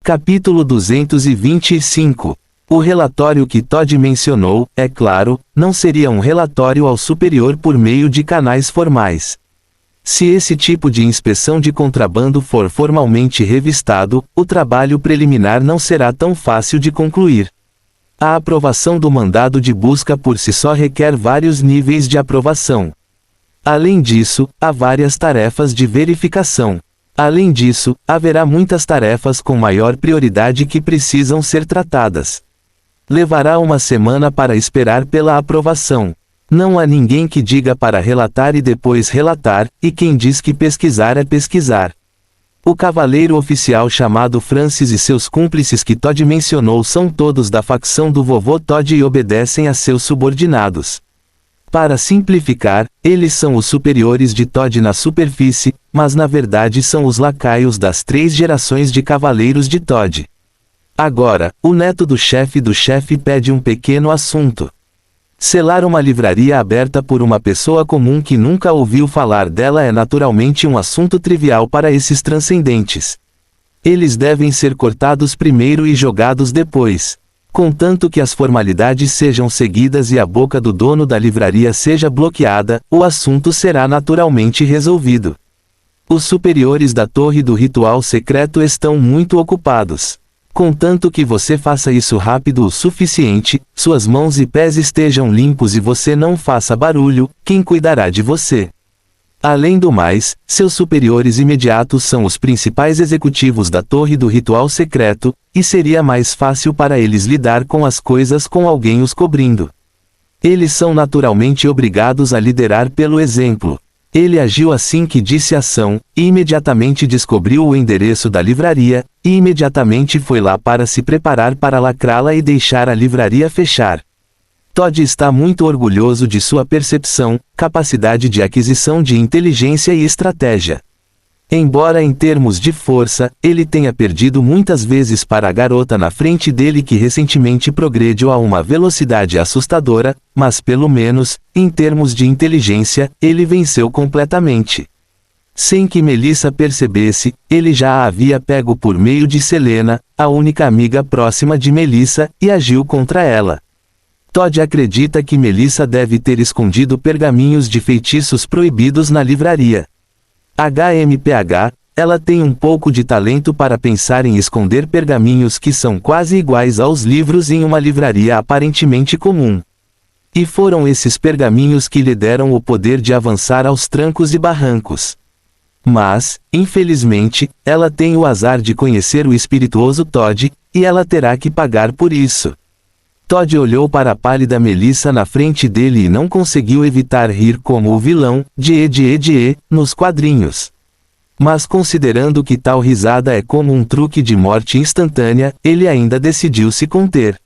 Capítulo 225. O relatório que Todd mencionou, é claro, não seria um relatório ao superior por meio de canais formais. Se esse tipo de inspeção de contrabando for formalmente revistado, o trabalho preliminar não será tão fácil de concluir. A aprovação do mandado de busca por si só requer vários níveis de aprovação. Além disso, há várias tarefas de verificação. Além disso, haverá muitas tarefas com maior prioridade que precisam ser tratadas. Levará uma semana para esperar pela aprovação. Não há ninguém que diga para relatar e depois relatar, e quem diz que pesquisar é pesquisar. O cavaleiro oficial chamado Francis e seus cúmplices que Todd mencionou são todos da facção do vovô Todd e obedecem a seus subordinados. Para simplificar, eles são os superiores de Todd na superfície, mas na verdade são os lacaios das 3 gerações de cavaleiros de Todd. Agora, o neto do chefe pede um pequeno assunto. Selar uma livraria aberta por uma pessoa comum que nunca ouviu falar dela é naturalmente um assunto trivial para esses transcendentes. Eles devem ser cortados primeiro e jogados depois. Contanto que as formalidades sejam seguidas e a boca do dono da livraria seja bloqueada, o assunto será naturalmente resolvido. Os superiores da torre do ritual secreto estão muito ocupados. Contanto que você faça isso rápido o suficiente, suas mãos e pés estejam limpos e você não faça barulho, quem cuidará de você? Além do mais, seus superiores imediatos são os principais executivos da torre do ritual secreto, e seria mais fácil para eles lidar com as coisas com alguém os cobrindo. Eles são naturalmente obrigados a liderar pelo exemplo. Ele agiu assim que disse ação, e imediatamente descobriu o endereço da livraria, e imediatamente foi lá para se preparar para lacrá-la e deixar a livraria fechar. Todd está muito orgulhoso de sua percepção, capacidade de aquisição de inteligência e estratégia. Embora em termos de força, ele tenha perdido muitas vezes para a garota na frente dele que recentemente progrediu a uma velocidade assustadora, mas pelo menos, em termos de inteligência, ele venceu completamente. Sem que Melissa percebesse, ele já a havia pego por meio de Selena, a única amiga próxima de Melissa, e agiu contra ela. Todd acredita que Melissa deve ter escondido pergaminhos de feitiços proibidos na livraria. HMPH, ela tem um pouco de talento para pensar em esconder pergaminhos que são quase iguais aos livros em uma livraria aparentemente comum. E foram esses pergaminhos que lhe deram o poder de avançar aos trancos e barrancos. Mas, infelizmente, ela tem o azar de conhecer o espirituoso Todd, e ela terá que pagar por isso. Todd olhou para a pálida Melissa na frente dele e não conseguiu evitar rir como o vilão, de nos quadrinhos. Mas considerando que tal risada é como um truque de morte instantânea, ele ainda decidiu se conter.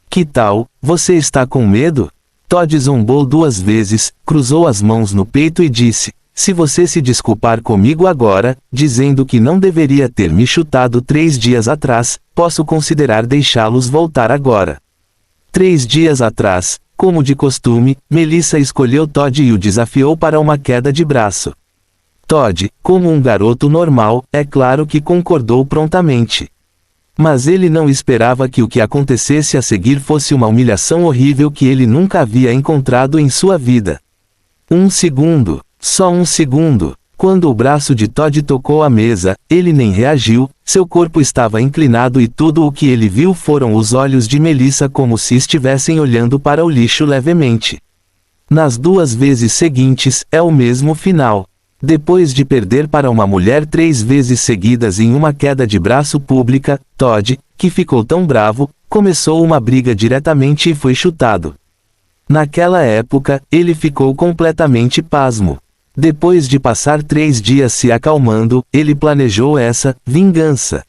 Que tal, você está com medo? Todd zombou 2 vezes, cruzou as mãos no peito e disse, se você se desculpar comigo agora, dizendo que não deveria ter me chutado 3 dias atrás, posso considerar deixá-los voltar agora. 3 dias atrás, como de costume, Melissa escolheu Todd e o desafiou para uma queda de braço. Todd, como um garoto normal, é claro que concordou prontamente. Mas ele não esperava que o que acontecesse a seguir fosse uma humilhação horrível que ele nunca havia encontrado em sua vida. 1 segundo, só 1 segundo. Quando o braço de Todd tocou a mesa, ele nem reagiu, seu corpo estava inclinado e tudo o que ele viu foram os olhos de Melissa como se estivessem olhando para o lixo levemente. Nas 2 vezes seguintes, é o mesmo final. Depois de perder para uma mulher 3 vezes seguidas em uma queda de braço pública, Todd, que ficou tão bravo, começou uma briga diretamente e foi chutado. Naquela época, ele ficou completamente pasmo. Depois de passar 3 dias se acalmando, ele planejou essa vingança.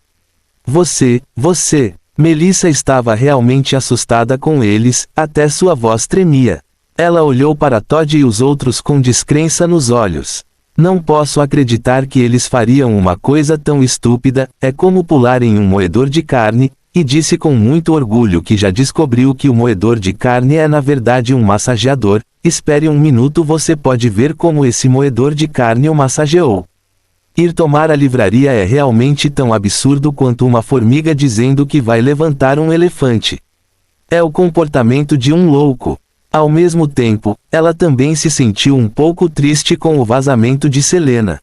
Você. Melissa estava realmente assustada com eles, até sua voz tremia. Ela olhou para Todd e os outros com descrença nos olhos. Não posso acreditar que eles fariam uma coisa tão estúpida, é como pular em um moedor de carne, e disse com muito orgulho que já descobriu que o moedor de carne é na verdade um massageador. Espere 1 minuto, você pode ver como esse moedor de carne o massageou. Ir tomar a livraria é realmente tão absurdo quanto uma formiga dizendo que vai levantar um elefante. É o comportamento de um louco. Ao mesmo tempo, ela também se sentiu um pouco triste com o vazamento de Selena.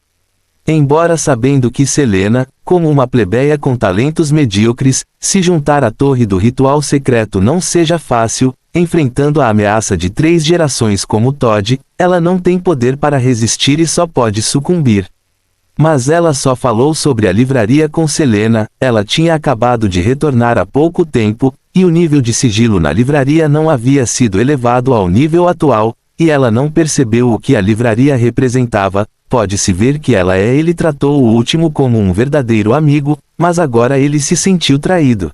Embora sabendo que Selena, como uma plebeia com talentos medíocres, se juntar à torre do ritual secreto não seja fácil, enfrentando a ameaça de 3 gerações como Todd, ela não tem poder para resistir e só pode sucumbir. Mas ela só falou sobre a livraria com Selena, ela tinha acabado de retornar há pouco tempo, e o nível de sigilo na livraria não havia sido elevado ao nível atual, e ela não percebeu o que a livraria representava. Pode-se ver que ele tratou o último como um verdadeiro amigo, mas agora ele se sentiu traído.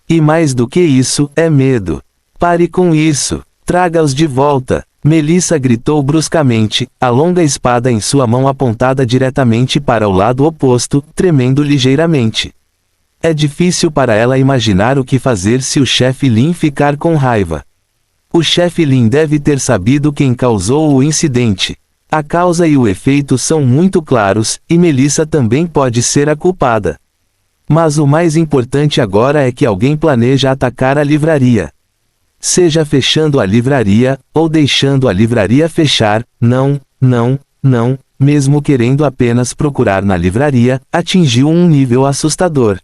E mais do que isso, é medo. Pare com isso. Traga-os de volta. Melissa gritou bruscamente, a longa espada em sua mão apontada diretamente para o lado oposto, tremendo ligeiramente. É difícil para ela imaginar o que fazer se o chefe Lin ficar com raiva. O chefe Lin deve ter sabido quem causou o incidente. A causa e o efeito são muito claros, e Melissa também pode ser a culpada. Mas o mais importante agora é que alguém planeja atacar a livraria. Seja fechando a livraria, ou deixando a livraria fechar, não, mesmo querendo apenas procurar na livraria, atingiu um nível assustador.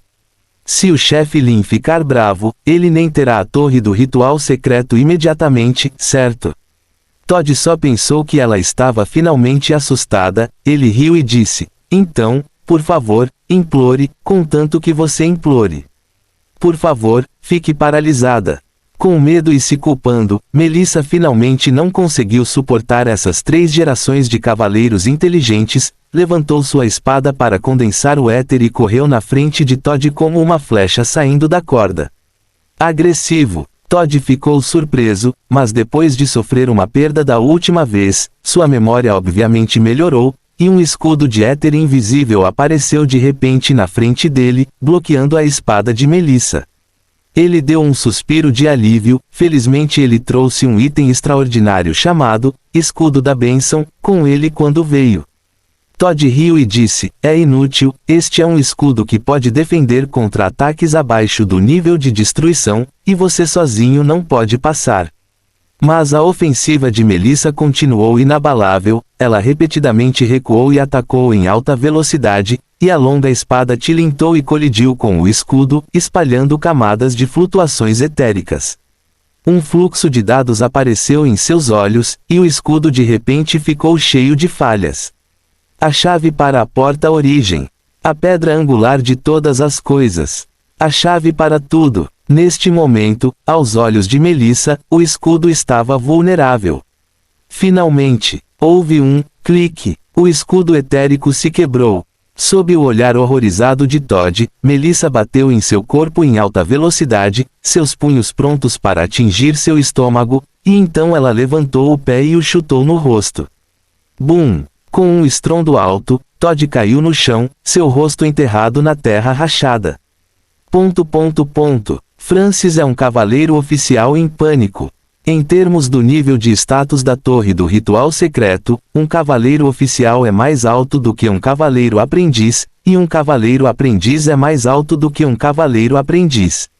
Se o chefe Lin ficar bravo, ele nem terá a torre do ritual secreto imediatamente, certo? Todd só pensou que ela estava finalmente assustada, ele riu e disse, então, por favor, implore, contanto que você implore. Por favor, fique paralisada. Com medo e se culpando, Melissa finalmente não conseguiu suportar essas 3 gerações de cavaleiros inteligentes, levantou sua espada para condensar o éter e correu na frente de Todd como uma flecha saindo da corda. Agressivo. Todd ficou surpreso, mas depois de sofrer uma perda da última vez, sua memória obviamente melhorou, e um escudo de éter invisível apareceu de repente na frente dele, bloqueando a espada de Melissa. Ele deu um suspiro de alívio, felizmente ele trouxe um item extraordinário chamado Escudo da Bênção com ele quando veio. Todd riu e disse, é inútil, este é um escudo que pode defender contra ataques abaixo do nível de destruição, e você sozinho não pode passar. Mas a ofensiva de Melissa continuou inabalável, ela repetidamente recuou e atacou em alta velocidade, e a longa espada tilintou e colidiu com o escudo, espalhando camadas de flutuações etéricas. Um fluxo de dados apareceu em seus olhos, e o escudo de repente ficou cheio de falhas. A chave para a porta-origem. A pedra angular de todas as coisas. A chave para tudo. Neste momento, aos olhos de Melissa, o escudo estava vulnerável. Finalmente, houve um clique. O escudo etérico se quebrou. Sob o olhar horrorizado de Todd, Melissa bateu em seu corpo em alta velocidade, seus punhos prontos para atingir seu estômago, e então ela levantou o pé e o chutou no rosto. Bum! Com um estrondo alto, Todd caiu no chão, seu rosto enterrado na terra rachada. Francis é um cavaleiro oficial em pânico. Em termos do nível de status da torre do ritual secreto, um cavaleiro oficial é mais alto do que um cavaleiro aprendiz, e um cavaleiro aprendiz é mais alto do que um cavaleiro aprendiz.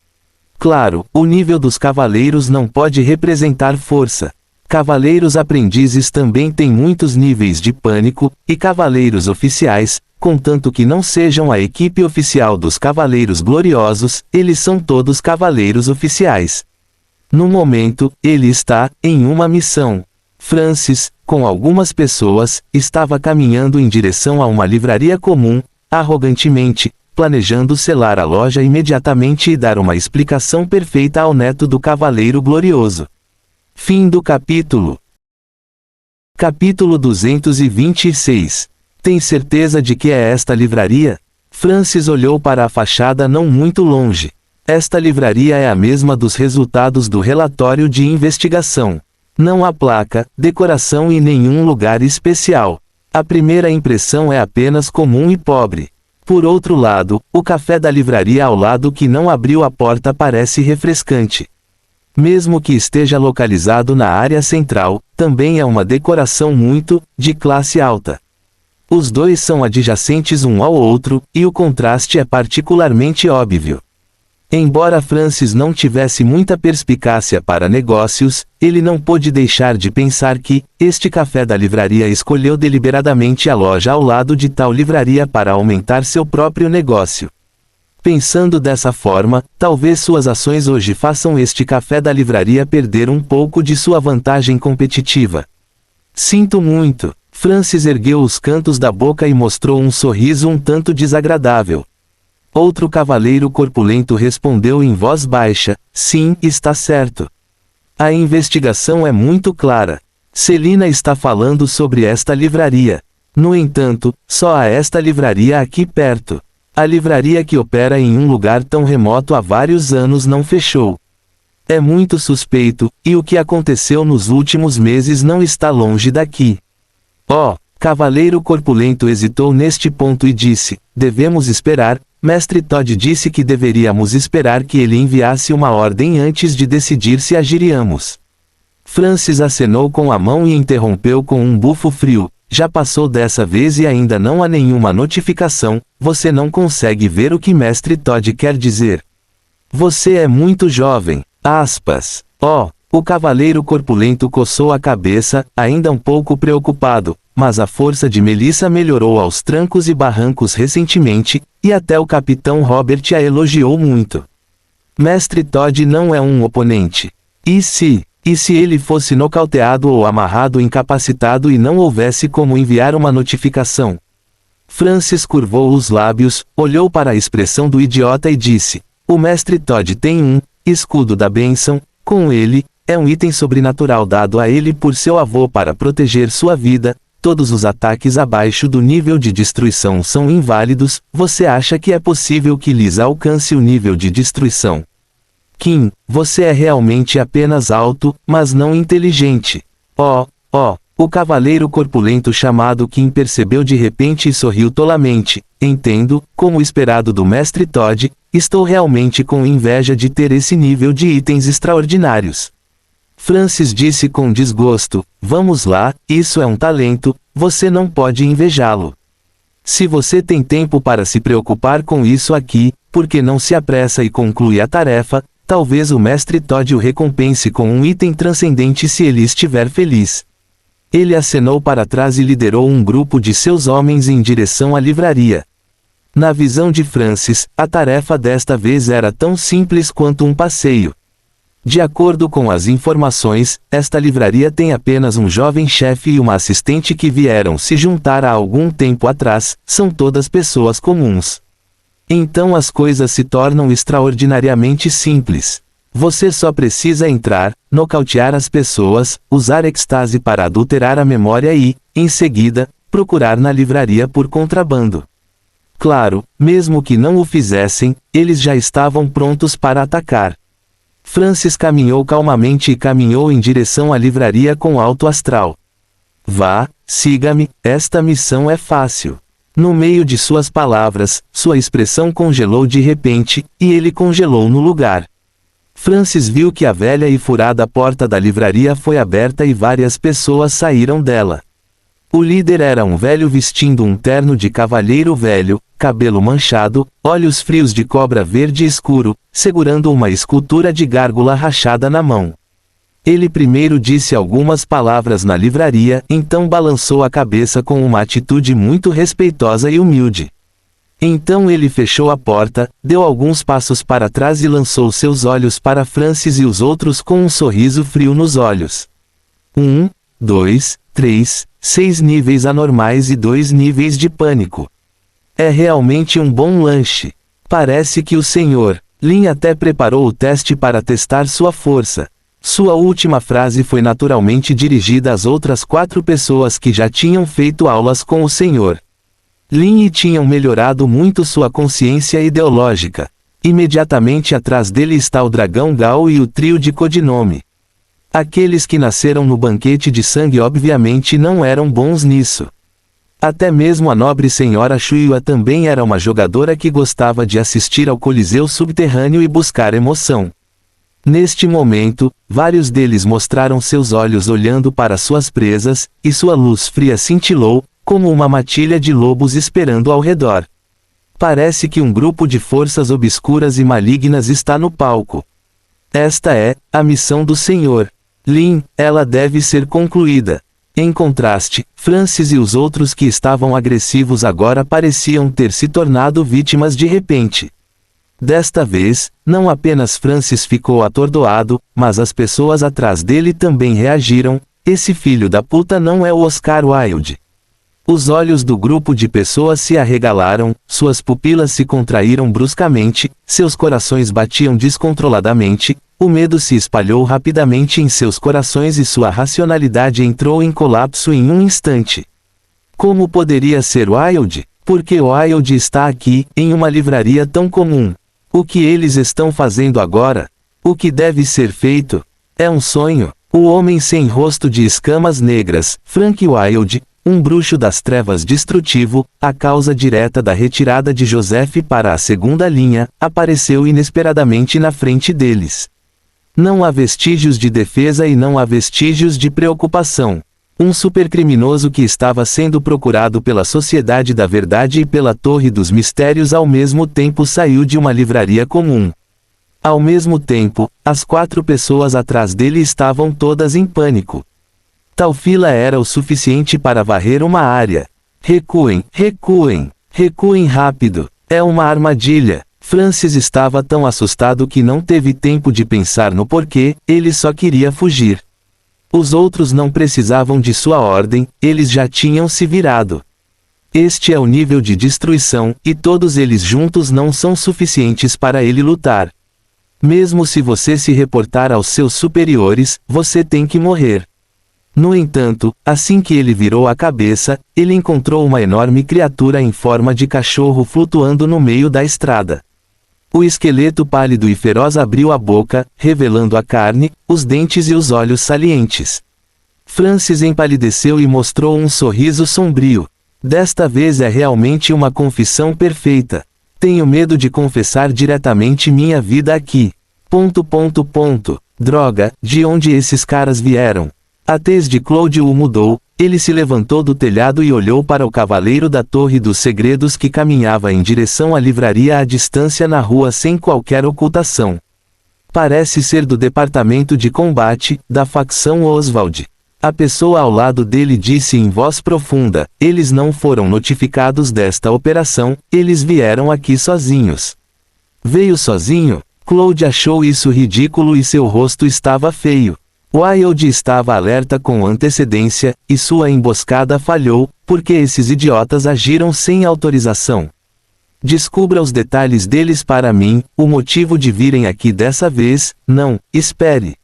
Claro, o nível dos cavaleiros não pode representar força. Cavaleiros aprendizes também têm muitos níveis de pânico, e cavaleiros oficiais, contanto que não sejam a equipe oficial dos Cavaleiros Gloriosos, eles são todos cavaleiros oficiais. No momento, ele está em uma missão. Francis, com algumas pessoas, estava caminhando em direção a uma livraria comum, arrogantemente, planejando selar a loja imediatamente e dar uma explicação perfeita ao neto do Cavaleiro Glorioso. Fim do capítulo. Capítulo 226. Tem certeza de que é esta livraria? Francis olhou para a fachada não muito longe. Esta livraria é a mesma dos resultados do relatório de investigação. Não há placa, decoração e nenhum lugar especial. A primeira impressão é apenas comum e pobre. Por outro lado, o café da livraria ao lado que não abriu a porta parece refrescante. Mesmo que esteja localizado na área central, também é uma decoração muito, de classe alta. Os dois são adjacentes um ao outro, e o contraste é particularmente óbvio. Embora Francis não tivesse muita perspicácia para negócios, ele não pôde deixar de pensar que, este café da livraria escolheu deliberadamente a loja ao lado de tal livraria para aumentar seu próprio negócio. Pensando dessa forma, talvez suas ações hoje façam este café da livraria perder um pouco de sua vantagem competitiva. Sinto muito. Francis ergueu os cantos da boca e mostrou um sorriso um tanto desagradável. Outro cavaleiro corpulento respondeu em voz baixa, sim, está certo. A investigação é muito clara. Celina está falando sobre esta livraria. No entanto, só há esta livraria aqui perto. A livraria que opera em um lugar tão remoto há vários anos não fechou. É muito suspeito, e o que aconteceu nos últimos meses não está longe daqui. Cavaleiro corpulento hesitou neste ponto e disse, devemos esperar, Mestre Todd disse que deveríamos esperar que ele enviasse uma ordem antes de decidir se agiríamos. Francis acenou com a mão e interrompeu com um bufo frio. Já passou dessa vez e ainda não há nenhuma notificação. Você não consegue ver o que Mestre Todd quer dizer. Você é muito jovem. Aspas. Oh, o cavaleiro corpulento coçou a cabeça, ainda um pouco preocupado, mas a força de Melissa melhorou aos trancos e barrancos recentemente, e até o capitão Robert a elogiou muito. Mestre Todd não é um oponente. E se ele fosse nocauteado ou amarrado incapacitado e não houvesse como enviar uma notificação? Francis curvou os lábios, olhou para a expressão do idiota e disse: o Mestre Todd tem um escudo da bênção, com ele, é um item sobrenatural dado a ele por seu avô para proteger sua vida. Todos os ataques abaixo do nível de destruição são inválidos. Você acha que é possível que Lisa alcance o nível de destruição? Kim, você é realmente apenas alto, mas não inteligente. O cavaleiro corpulento chamado Kim percebeu de repente e sorriu tolamente. Entendo, como esperado do Mestre Todd, estou realmente com inveja de ter esse nível de itens extraordinários. Francis disse com desgosto: vamos lá, isso é um talento, você não pode invejá-lo. Se você tem tempo para se preocupar com isso aqui, por que não se apressa e conclui a tarefa? Talvez o Mestre Todd o recompense com um item transcendente se ele estiver feliz. Ele acenou para trás e liderou um grupo de seus homens em direção à livraria. Na visão de Francis, a tarefa desta vez era tão simples quanto um passeio. De acordo com as informações, esta livraria tem apenas um jovem chefe e uma assistente que vieram se juntar há algum tempo atrás. São todas pessoas comuns. Então as coisas se tornam extraordinariamente simples. Você só precisa entrar, nocautear as pessoas, usar êxtase para adulterar a memória e, em seguida, procurar na livraria por contrabando. Claro, mesmo que não o fizessem, eles já estavam prontos para atacar. Francis caminhou calmamente e caminhou em direção à livraria com alto astral. Vá, siga-me, esta missão é fácil. No meio de suas palavras, sua expressão congelou de repente, e ele congelou no lugar. Francis viu que a velha e furada porta da livraria foi aberta e várias pessoas saíram dela. O líder era um velho vestindo um terno de cavalheiro velho, cabelo manchado, olhos frios de cobra verde escuro, segurando uma escultura de gárgula rachada na mão. Ele primeiro disse algumas palavras na livraria, então balançou a cabeça com uma atitude muito respeitosa e humilde. Então ele fechou a porta, deu alguns passos para trás e lançou seus olhos para Francis e os outros com um sorriso frio nos olhos. 1, 2, 3, 6 níveis anormais e 2 níveis de pânico. É realmente um bom lanche. Parece que o Sr. Lin até preparou o teste para testar sua força. Sua última frase foi naturalmente dirigida às outras 4 pessoas que já tinham feito aulas com o Sr. Lin e tinham melhorado muito sua consciência ideológica. Imediatamente atrás dele está o dragão Gao e o trio de codinome. Aqueles que nasceram no banquete de sangue obviamente não eram bons nisso. Até mesmo a nobre senhora Shuya também era uma jogadora que gostava de assistir ao Coliseu Subterrâneo e buscar emoção. Neste momento, vários deles mostraram seus olhos olhando para suas presas, e sua luz fria cintilou, como uma matilha de lobos esperando ao redor. Parece que um grupo de forças obscuras e malignas está no palco. Esta é a missão do Sr. Lin, ela deve ser concluída. Em contraste, Francis e os outros que estavam agressivos agora pareciam ter se tornado vítimas de repente. Desta vez, não apenas Francis ficou atordoado, mas as pessoas atrás dele também reagiram. Esse filho da puta não é o Oscar Wilde. Os olhos do grupo de pessoas se arregalaram, suas pupilas se contraíram bruscamente, seus corações batiam descontroladamente, o medo se espalhou rapidamente em seus corações e sua racionalidade entrou em colapso em um instante. Como poderia ser Wilde? Porque Wilde está aqui, em uma livraria tão comum. O que eles estão fazendo agora? O que deve ser feito? É um sonho. O homem sem rosto de escamas negras, Frank Wilde, um bruxo das trevas destrutivo, a causa direta da retirada de Joseph para a segunda linha, apareceu inesperadamente na frente deles. Não há vestígios de defesa e não há vestígios de preocupação. Um supercriminoso que estava sendo procurado pela Sociedade da Verdade e pela Torre dos Mistérios ao mesmo tempo saiu de uma livraria comum. Ao mesmo tempo, as 4 pessoas atrás dele estavam todas em pânico. Tal fila era o suficiente para varrer uma área. Recuem, recuem, recuem rápido. É uma armadilha. Francis estava tão assustado que não teve tempo de pensar no porquê, ele só queria fugir. Os outros não precisavam de sua ordem, eles já tinham se virado. Este é o nível de destruição, e todos eles juntos não são suficientes para ele lutar. Mesmo se você se reportar aos seus superiores, você tem que morrer. No entanto, assim que ele virou a cabeça, ele encontrou uma enorme criatura em forma de cachorro flutuando no meio da estrada. O esqueleto pálido e feroz abriu a boca, revelando a carne, os dentes e os olhos salientes. Francis empalideceu e mostrou um sorriso sombrio. Desta vez é realmente uma confissão perfeita. Tenho medo de confessar diretamente minha vida aqui. ... Droga, de onde esses caras vieram? A tez de Claude o mudou, ele se levantou do telhado e olhou para o cavaleiro da Torre dos Segredos que caminhava em direção à livraria à distância na rua sem qualquer ocultação. Parece ser do departamento de combate, da facção Oswald. A pessoa ao lado dele disse em voz profunda, eles não foram notificados desta operação, eles vieram aqui sozinhos. Veio sozinho? Claude achou isso ridículo e seu rosto estava feio. Wilde estava alerta com antecedência, e sua emboscada falhou, porque esses idiotas agiram sem autorização. Descubra os detalhes deles para mim, o motivo de virem aqui dessa vez, não, espere.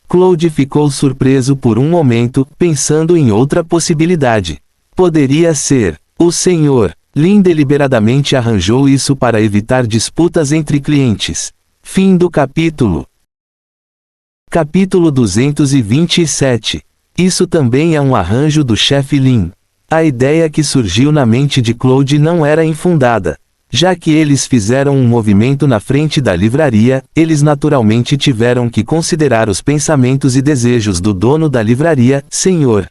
Claude ficou surpreso por um momento, pensando em outra possibilidade. Poderia ser, o Sr. Lin deliberadamente arranjou isso para evitar disputas entre clientes. Fim do capítulo. Capítulo 227. Isso também é um arranjo do chefe Lin. A ideia que surgiu na mente de Claude não era infundada. Já que eles fizeram um movimento na frente da livraria, eles naturalmente tiveram que considerar os pensamentos e desejos do dono da livraria, Sr.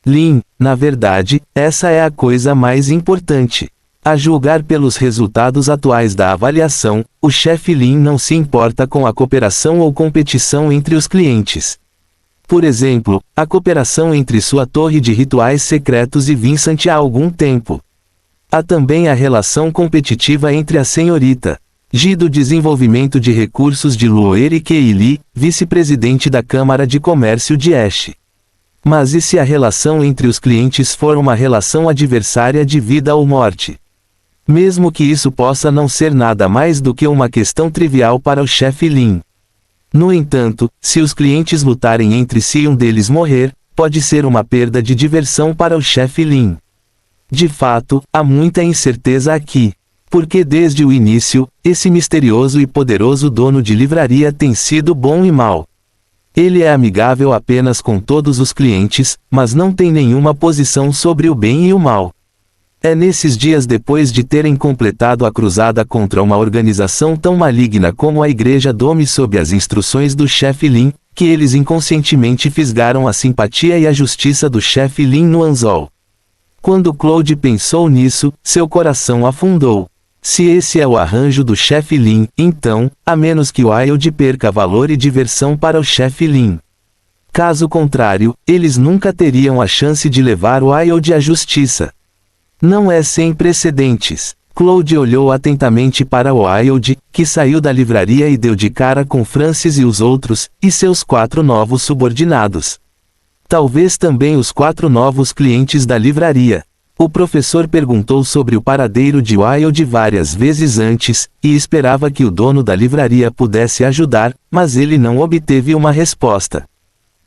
Lin. Na verdade, essa é a coisa mais importante. A julgar pelos resultados atuais da avaliação, o chefe Lin não se importa com a cooperação ou competição entre os clientes. Por exemplo, a cooperação entre sua torre de rituais secretos e Vincent há algum tempo. Há também a relação competitiva entre a senhorita G do desenvolvimento de recursos de Luoer e Kei Li, vice-presidente da Câmara de Comércio de Ash. Mas e se a relação entre os clientes for uma relação adversária de vida ou morte? Mesmo que isso possa não ser nada mais do que uma questão trivial para o chefe Lin. No entanto, se os clientes lutarem entre si e um deles morrer, pode ser uma perda de diversão para o chefe Lin. De fato, há muita incerteza aqui. Porque desde o início, esse misterioso e poderoso dono de livraria tem sido bom e mau. Ele é amigável apenas com todos os clientes, mas não tem nenhuma posição sobre o bem e o mal. É nesses dias depois de terem completado a cruzada contra uma organização tão maligna como a Igreja Dome sob as instruções do chefe Lin, que eles inconscientemente fisgaram a simpatia e a justiça do chefe Lin no anzol. Quando Claude pensou nisso, seu coração afundou. Se esse é o arranjo do chefe Lin, então, a menos que Wilde perca valor e diversão para o chefe Lin. Caso contrário, eles nunca teriam a chance de levar Wilde à justiça. Não é sem precedentes. Claude olhou atentamente para Wilde, que saiu da livraria e deu de cara com Francis e os outros, e seus 4 novos subordinados. Talvez também os 4 novos clientes da livraria. O professor perguntou sobre o paradeiro de Wilde várias vezes antes, e esperava que o dono da livraria pudesse ajudar, mas ele não obteve uma resposta.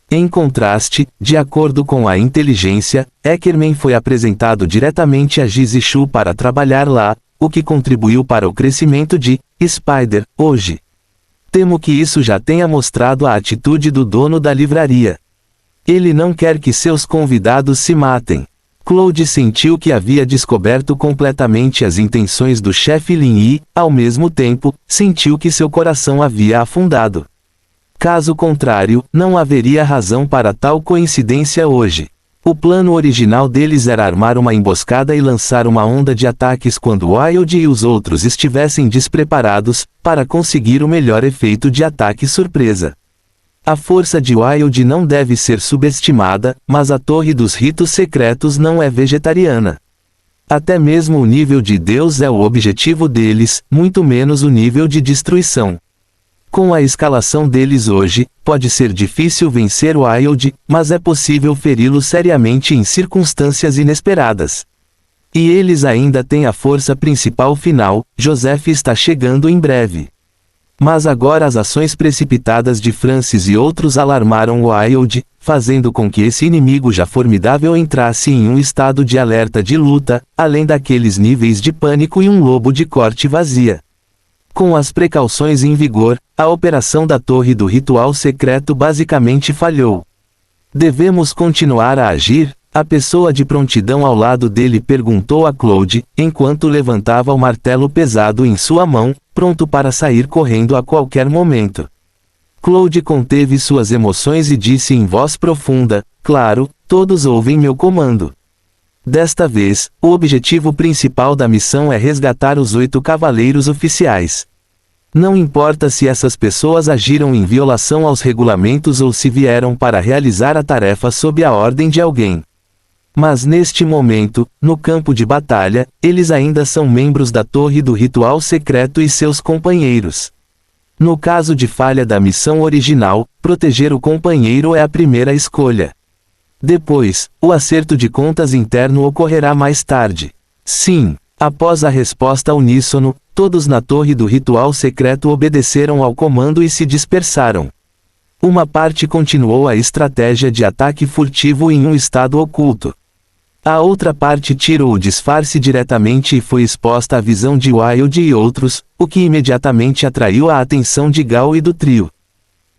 Em contraste, de acordo com a inteligência, Ackerman foi apresentado diretamente a Jizishu para trabalhar lá, o que contribuiu para o crescimento de Spider, hoje. Temo que isso já tenha mostrado a atitude do dono da livraria. Ele não quer que seus convidados se matem. Claude sentiu que havia descoberto completamente as intenções do chefe Lin e, ao mesmo tempo, sentiu que seu coração havia afundado. Caso contrário, não haveria razão para tal coincidência hoje. O plano original deles era armar uma emboscada e lançar uma onda de ataques quando Wilde e os outros estivessem despreparados, para conseguir o melhor efeito de ataque surpresa. A força de Wilde não deve ser subestimada, mas a Torre dos Ritos Secretos não é vegetariana. Até mesmo o nível de Deus é o objetivo deles, muito menos o nível de destruição. Com a escalação deles hoje, pode ser difícil vencer Wilde, mas é possível feri-lo seriamente em circunstâncias inesperadas. E eles ainda têm a força principal final, Joseph está chegando em breve. Mas agora as ações precipitadas de Francis e outros alarmaram Wilde, fazendo com que esse inimigo já formidável entrasse em um estado de alerta de luta, além daqueles níveis de pânico e um lobo de corte vazia. Com as precauções em vigor, a operação da Torre do Ritual Secreto basicamente falhou. Devemos continuar a agir? A pessoa de prontidão ao lado dele perguntou a Claude, enquanto levantava o martelo pesado em sua mão, pronto para sair correndo a qualquer momento. Claude conteve suas emoções e disse em voz profunda: claro, todos ouvem meu comando. Desta vez, o objetivo principal da missão é resgatar os 8 cavaleiros oficiais. Não importa se essas pessoas agiram em violação aos regulamentos ou se vieram para realizar a tarefa sob a ordem de alguém. Mas neste momento, no campo de batalha, eles ainda são membros da Torre do Ritual Secreto e seus companheiros. No caso de falha da missão original, proteger o companheiro é a primeira escolha. Depois, o acerto de contas interno ocorrerá mais tarde. Sim, após a resposta uníssono, todos na Torre do Ritual Secreto obedeceram ao comando e se dispersaram. Uma parte continuou a estratégia de ataque furtivo em um estado oculto. A outra parte tirou o disfarce diretamente e foi exposta à visão de Wilde e outros, o que imediatamente atraiu a atenção de Gal e do trio.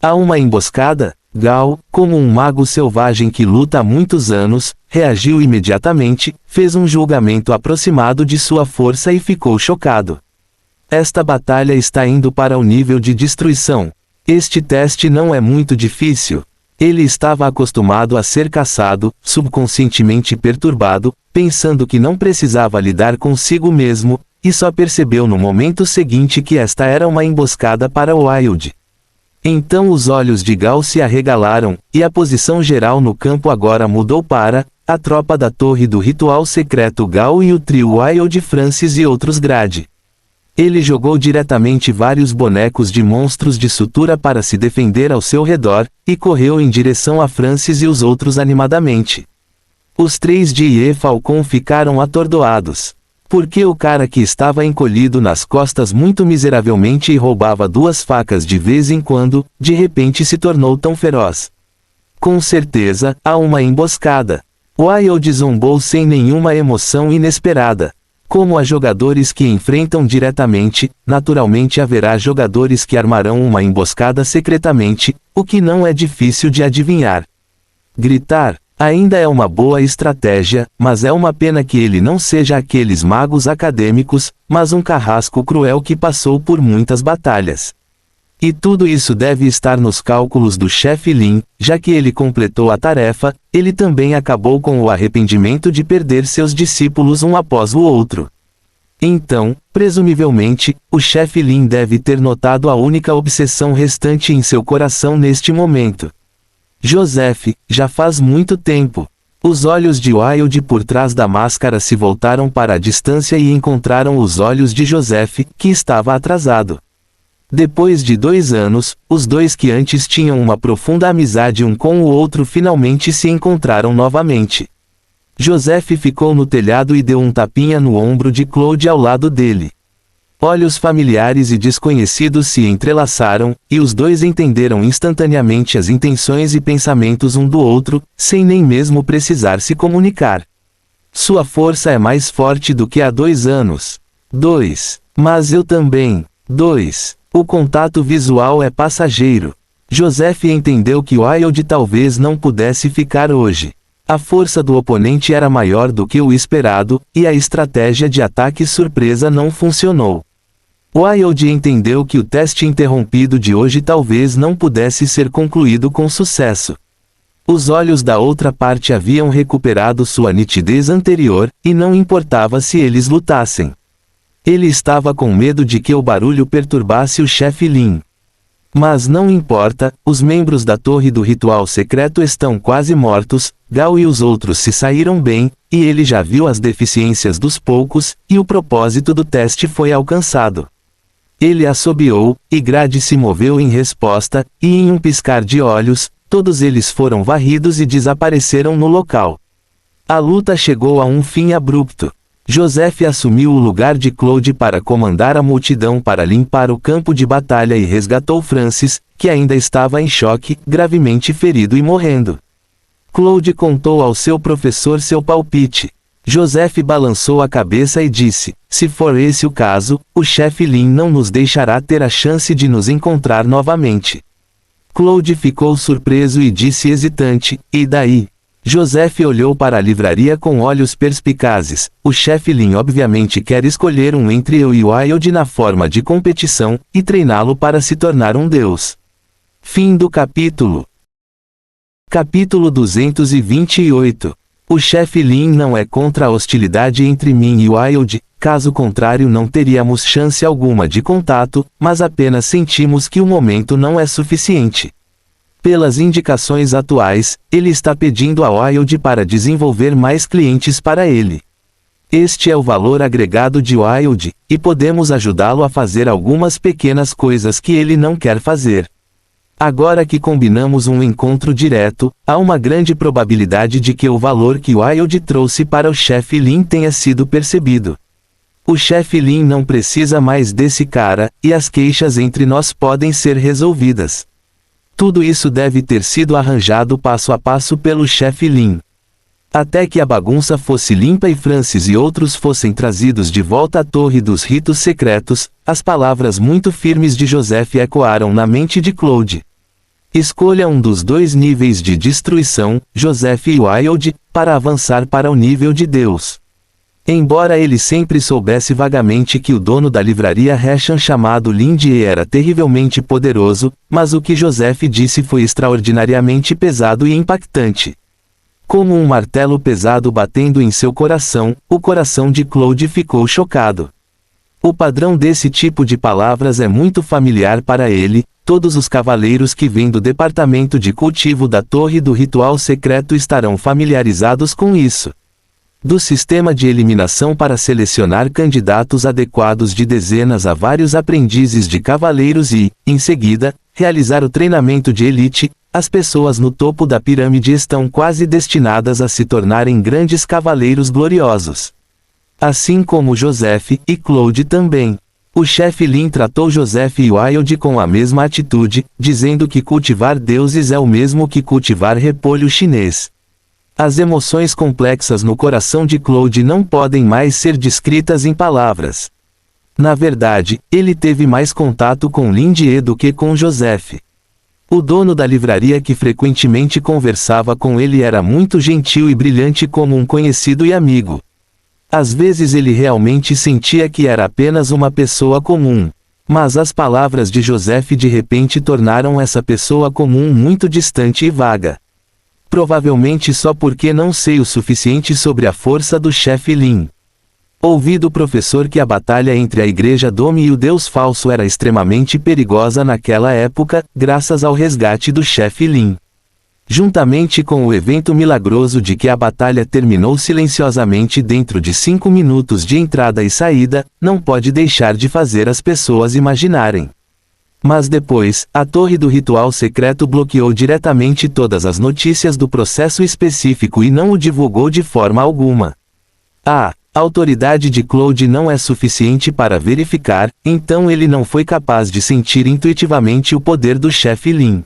A uma emboscada, Gal, como um mago selvagem que luta há muitos anos, reagiu imediatamente, fez um julgamento aproximado de sua força e ficou chocado. Esta batalha está indo para o nível de destruição. Este teste não é muito difícil. Ele estava acostumado a ser caçado, subconscientemente perturbado, pensando que não precisava lidar consigo mesmo, e só percebeu no momento seguinte que esta era uma emboscada para Wilde. Então os olhos de Gal se arregalaram, e a posição geral no campo agora mudou para a tropa da Torre do Ritual Secreto Gal e o trio Wilde, Francis e outros Grade. Ele jogou diretamente vários bonecos de monstros de sutura para se defender ao seu redor, e correu em direção a Francis e os outros animadamente. Os 3 de Ie Falcon ficaram atordoados. Porque o cara que estava encolhido nas costas muito miseravelmente e roubava 2 facas de vez em quando, de repente se tornou tão feroz. Com certeza, há uma emboscada. Wilde zombou sem nenhuma emoção inesperada. Como há jogadores que enfrentam diretamente, naturalmente haverá jogadores que armarão uma emboscada secretamente, o que não é difícil de adivinhar. Gritar ainda é uma boa estratégia, mas é uma pena que ele não seja aqueles magos acadêmicos, mas um carrasco cruel que passou por muitas batalhas. E tudo isso deve estar nos cálculos do chefe Lin, já que ele completou a tarefa, ele também acabou com o arrependimento de perder seus discípulos um após o outro. Então, presumivelmente, o chefe Lin deve ter notado a única obsessão restante em seu coração neste momento. Joseph, já faz muito tempo. Os olhos de Wilde por trás da máscara se voltaram para a distância e encontraram os olhos de Joseph, que estava atrasado. Depois de 2 anos, os dois que antes tinham uma profunda amizade um com o outro finalmente se encontraram novamente. Joseph ficou no telhado e deu um tapinha no ombro de Claude ao lado dele. Olhos familiares e desconhecidos se entrelaçaram, e os dois entenderam instantaneamente as intenções e pensamentos um do outro, sem nem mesmo precisar se comunicar. Sua força é mais forte do que há 2 anos. 2. Mas eu também. 2. O contato visual é passageiro. Joseph entendeu que Wilde talvez não pudesse ficar hoje. A força do oponente era maior do que o esperado, e a estratégia de ataque surpresa não funcionou. Wilde entendeu que o teste interrompido de hoje talvez não pudesse ser concluído com sucesso. Os olhos da outra parte haviam recuperado sua nitidez anterior, e não importava se eles lutassem. Ele estava com medo de que o barulho perturbasse o chefe Lin. Mas não importa, os membros da torre do ritual secreto estão quase mortos, Gao e os outros se saíram bem, e ele já viu as deficiências dos poucos, e o propósito do teste foi alcançado. Ele assobiou, e Grade se moveu em resposta, e em um piscar de olhos, todos eles foram varridos e desapareceram no local. A luta chegou a um fim abrupto. Joseph assumiu o lugar de Claude para comandar a multidão para limpar o campo de batalha e resgatou Francis, que ainda estava em choque, gravemente ferido e morrendo. Claude contou ao seu professor seu palpite. Joseph balançou a cabeça e disse: se for esse o caso, o chefe Lin não nos deixará ter a chance de nos encontrar novamente. Claude ficou surpreso e disse hesitante: e daí? Joseph olhou para a livraria com olhos perspicazes. O chefe Lin obviamente quer escolher um entre eu e Wilde na forma de competição, e treiná-lo para se tornar um deus. Fim do capítulo. Capítulo 228. O chefe Lin não é contra a hostilidade entre mim e Wilde, caso contrário não teríamos chance alguma de contato, mas apenas sentimos que o momento não é suficiente. Pelas indicações atuais, ele está pedindo a Wilde para desenvolver mais clientes para ele. Este é o valor agregado de Wilde, e podemos ajudá-lo a fazer algumas pequenas coisas que ele não quer fazer. Agora que combinamos um encontro direto, há uma grande probabilidade de que o valor que Wilde trouxe para o chefe Lin tenha sido percebido. O chefe Lin não precisa mais desse cara, e as queixas entre nós podem ser resolvidas. Tudo isso deve ter sido arranjado passo a passo pelo chefe Lin. Até que a bagunça fosse limpa e Francis e outros fossem trazidos de volta à torre dos ritos secretos, as palavras muito firmes de Joseph ecoaram na mente de Claude. Escolha um dos dois níveis de destruição, Joseph e Wilde, para avançar para o nível de Deus. Embora ele sempre soubesse vagamente que o dono da livraria Heshan chamado Lin Die era terrivelmente poderoso, mas o que Joseph disse foi extraordinariamente pesado e impactante. Como um martelo pesado batendo em seu coração, o coração de Claude ficou chocado. O padrão desse tipo de palavras é muito familiar para ele, todos os cavaleiros que vêm do departamento de cultivo da Torre do Ritual Secreto estarão familiarizados com isso. Do sistema de eliminação para selecionar candidatos adequados de dezenas a vários aprendizes de cavaleiros e, em seguida, realizar o treinamento de elite, as pessoas no topo da pirâmide estão quase destinadas a se tornarem grandes cavaleiros gloriosos. Assim como Joseph e Claude também. O chefe Lin tratou Joseph e Wilde com a mesma atitude, dizendo que cultivar deuses é o mesmo que cultivar repolho chinês. As emoções complexas no coração de Claude não podem mais ser descritas em palavras. Na verdade, ele teve mais contato com Lin Die do que com Joseph. O dono da livraria que frequentemente conversava com ele era muito gentil e brilhante como um conhecido e amigo. Às vezes ele realmente sentia que era apenas uma pessoa comum. Mas as palavras de Joseph de repente tornaram essa pessoa comum muito distante e vaga. Provavelmente só porque não sei o suficiente sobre a força do chefe Lin. Ouvi do professor que a batalha entre a Igreja Dome e o Deus Falso era extremamente perigosa naquela época, graças ao resgate do chefe Lin. Juntamente com o evento milagroso de que a batalha terminou silenciosamente dentro de 5 minutos de entrada e saída, não pode deixar de fazer as pessoas imaginarem. Mas depois, a torre do ritual secreto bloqueou diretamente todas as notícias do processo específico e não o divulgou de forma alguma. A autoridade de Claude não é suficiente para verificar, então ele não foi capaz de sentir intuitivamente o poder do chefe Lin.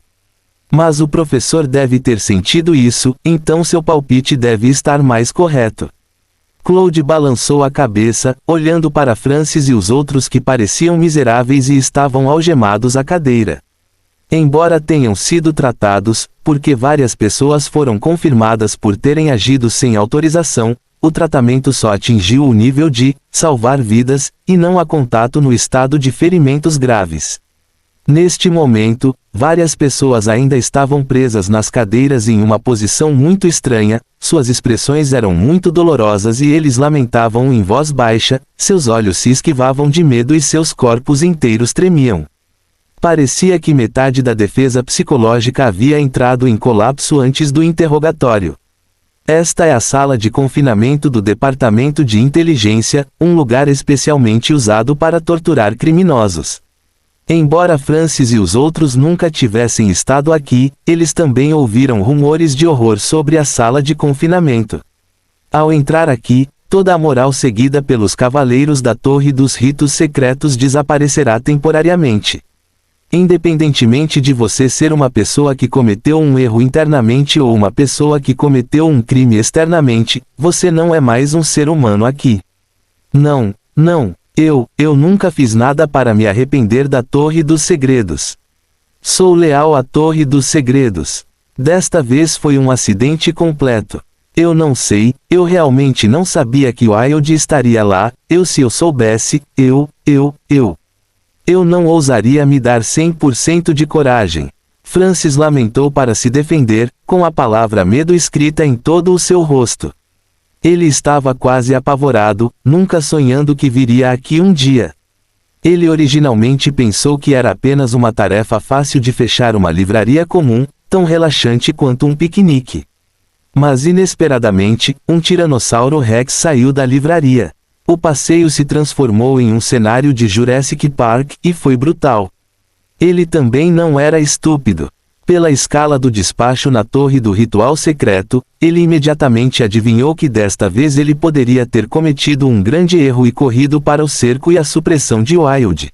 Mas o professor deve ter sentido isso, então seu palpite deve estar mais correto. Claude balançou a cabeça, olhando para Francis e os outros que pareciam miseráveis e estavam algemados à cadeira. Embora tenham sido tratados, porque várias pessoas foram confirmadas por terem agido sem autorização, o tratamento só atingiu o nível de salvar vidas, e não há contato no estado de ferimentos graves. Neste momento, várias pessoas ainda estavam presas nas cadeiras em uma posição muito estranha, suas expressões eram muito dolorosas e eles lamentavam em voz baixa, seus olhos se esquivavam de medo e seus corpos inteiros tremiam. Parecia que metade da defesa psicológica havia entrado em colapso antes do interrogatório. Esta é a sala de confinamento do Departamento de Inteligência, um lugar especialmente usado para torturar criminosos. Embora Francis e os outros nunca tivessem estado aqui, eles também ouviram rumores de horror sobre a sala de confinamento. Ao entrar aqui, toda a moral seguida pelos cavaleiros da Torre dos Ritos Secretos desaparecerá temporariamente. Independentemente de você ser uma pessoa que cometeu um erro internamente ou uma pessoa que cometeu um crime externamente, você não é mais um ser humano aqui. Não, não. Eu nunca fiz nada para me arrepender da Torre dos Segredos. Sou leal à Torre dos Segredos. Desta vez foi um acidente completo. Eu não sei, eu realmente não sabia que Wilde estaria lá, se eu soubesse, eu não ousaria me dar 100% de coragem. Francis lamentou para se defender, com a palavra medo escrita em todo o seu rosto. Ele estava quase apavorado, nunca sonhando que viria aqui um dia. Ele originalmente pensou que era apenas uma tarefa fácil de fechar uma livraria comum, tão relaxante quanto um piquenique. Mas inesperadamente, um Tiranossauro Rex saiu da livraria. O passeio se transformou em um cenário de Jurassic Park, e foi brutal. Ele também não era estúpido. Pela escala do despacho na torre do ritual secreto, ele imediatamente adivinhou que desta vez ele poderia ter cometido um grande erro e corrido para o cerco e a supressão de Wilde.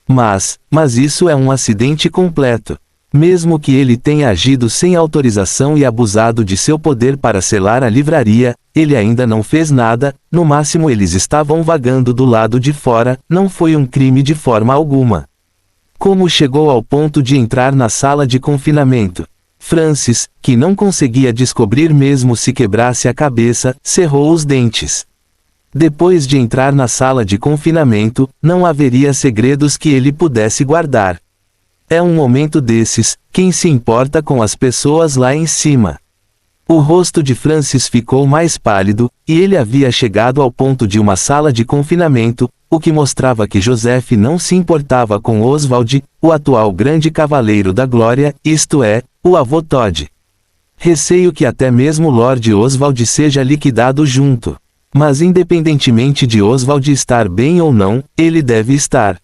Mas isso é um acidente completo. Mesmo que ele tenha agido sem autorização e abusado de seu poder para selar a livraria, ele ainda não fez nada, no máximo eles estavam vagando do lado de fora, não foi um crime de forma alguma. Como chegou ao ponto de entrar na sala de confinamento? Francis, que não conseguia descobrir mesmo se quebrasse a cabeça, cerrou os dentes. Depois de entrar na sala de confinamento, não haveria segredos que ele pudesse guardar. É um momento desses, quem se importa com as pessoas lá em cima? O rosto de Francis ficou mais pálido, e ele havia chegado ao ponto de uma sala de confinamento, o que mostrava que Joseph não se importava com Oswald, o atual grande cavaleiro da glória, isto é, o avô Todd. Receio que até mesmo Lord Oswald seja liquidado junto. Mas independentemente de Oswald estar bem ou não, ele deve estar.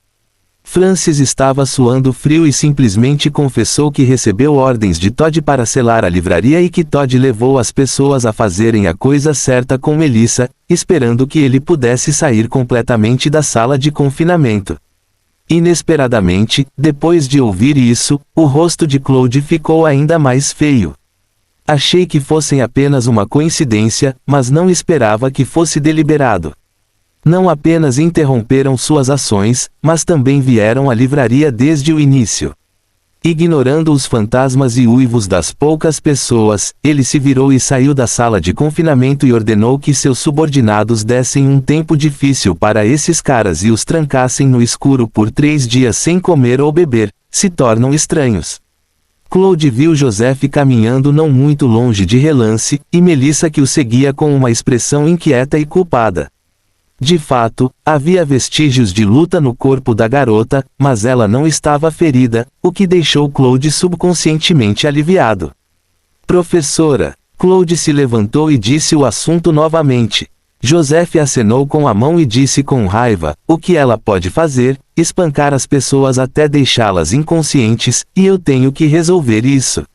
Francis estava suando frio e simplesmente confessou que recebeu ordens de Todd para selar a livraria e que Todd levou as pessoas a fazerem a coisa certa com Melissa, esperando que ele pudesse sair completamente da sala de confinamento. Inesperadamente, depois de ouvir isso, o rosto de Claude ficou ainda mais feio. Achei que fossem apenas uma coincidência, mas não esperava que fosse deliberado. Não apenas interromperam suas ações, mas também vieram à livraria desde o início. Ignorando os fantasmas e uivos das poucas pessoas, ele se virou e saiu da sala de confinamento e ordenou que seus subordinados dessem um tempo difícil para esses caras e os trancassem no escuro por 3 dias sem comer ou beber, se tornam estranhos. Claude viu Joseph caminhando não muito longe de relance, e Melissa que o seguia com uma expressão inquieta e culpada. De fato, havia vestígios de luta no corpo da garota, mas ela não estava ferida, o que deixou Claude subconscientemente aliviado. Professora. Claude se levantou e disse o assunto novamente. Joseph acenou com a mão e disse com raiva, o que ela pode fazer? Espancar as pessoas até deixá-las inconscientes, e eu tenho que resolver isso.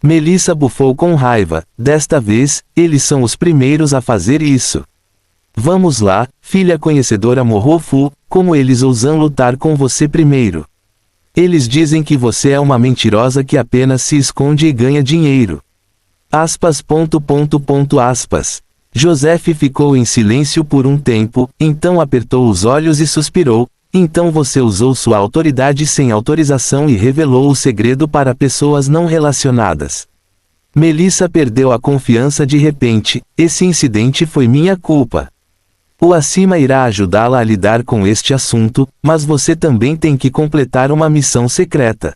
Melissa bufou com raiva, desta vez, eles são os primeiros a fazer isso. Vamos lá, filha conhecedora Morrofu, como eles ousam lutar com você primeiro? Eles dizem que você é uma mentirosa que apenas se esconde e ganha dinheiro. Aspas. Joseph ficou em silêncio por um tempo, então apertou os olhos e suspirou. Então você usou sua autoridade sem autorização e revelou o segredo para pessoas não relacionadas. Melissa perdeu a confiança de repente. Esse incidente foi minha culpa. O acima irá ajudá-la a lidar com este assunto, mas você também tem que completar uma missão secreta.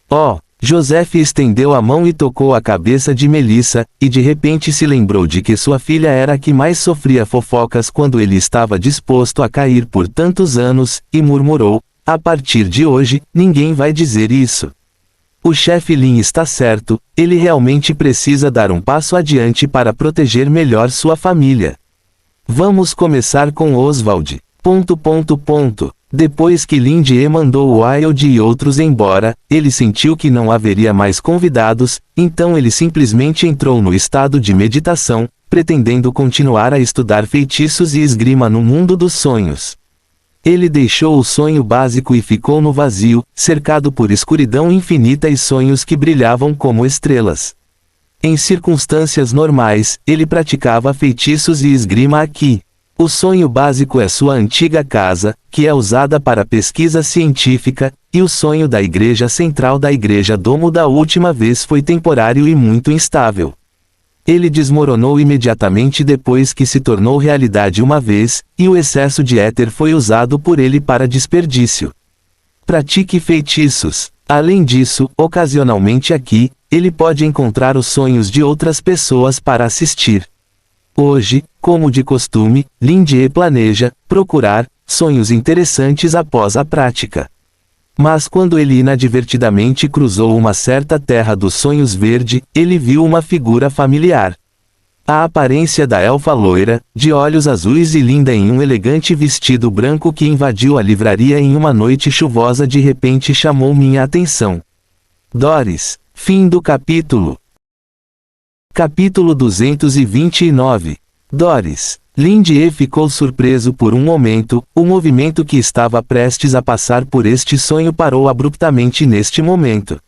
Oh! Joseph estendeu a mão e tocou a cabeça de Melissa, e de repente se lembrou de que sua filha era a que mais sofria fofocas quando ele estava disposto a cair por tantos anos, e murmurou: a partir de hoje, ninguém vai dizer isso. O chefe Lin está certo, ele realmente precisa dar um passo adiante para proteger melhor sua família. Vamos começar com Oswald. Depois que Lin Jie mandou Wild e outros embora, ele sentiu que não haveria mais convidados, então ele simplesmente entrou no estado de meditação, pretendendo continuar a estudar feitiços e esgrima no mundo dos sonhos. Ele deixou o sonho básico e ficou no vazio, cercado por escuridão infinita e sonhos que brilhavam como estrelas. Em circunstâncias normais, ele praticava feitiços e esgrima aqui. O sonho básico é sua antiga casa, que é usada para pesquisa científica, e o sonho da igreja central da igreja domo da última vez foi temporário e muito instável. Ele desmoronou imediatamente depois que se tornou realidade uma vez, e o excesso de éter foi usado por ele para desperdício. Pratique feitiços. Além disso, ocasionalmente aqui, ele pode encontrar os sonhos de outras pessoas para assistir. Hoje, como de costume, Lin Jie planeja procurar sonhos interessantes após a prática. Mas quando ele inadvertidamente cruzou uma certa terra dos sonhos verde, ele viu uma figura familiar. A aparência da elfa loira, de olhos azuis e linda em um elegante vestido branco que invadiu a livraria em uma noite chuvosa de repente chamou minha atenção. Doris. Fim do capítulo. Capítulo 229. Doris. Lin Jie ficou surpreso por um momento, o movimento que estava prestes a passar por este sonho parou abruptamente neste momento.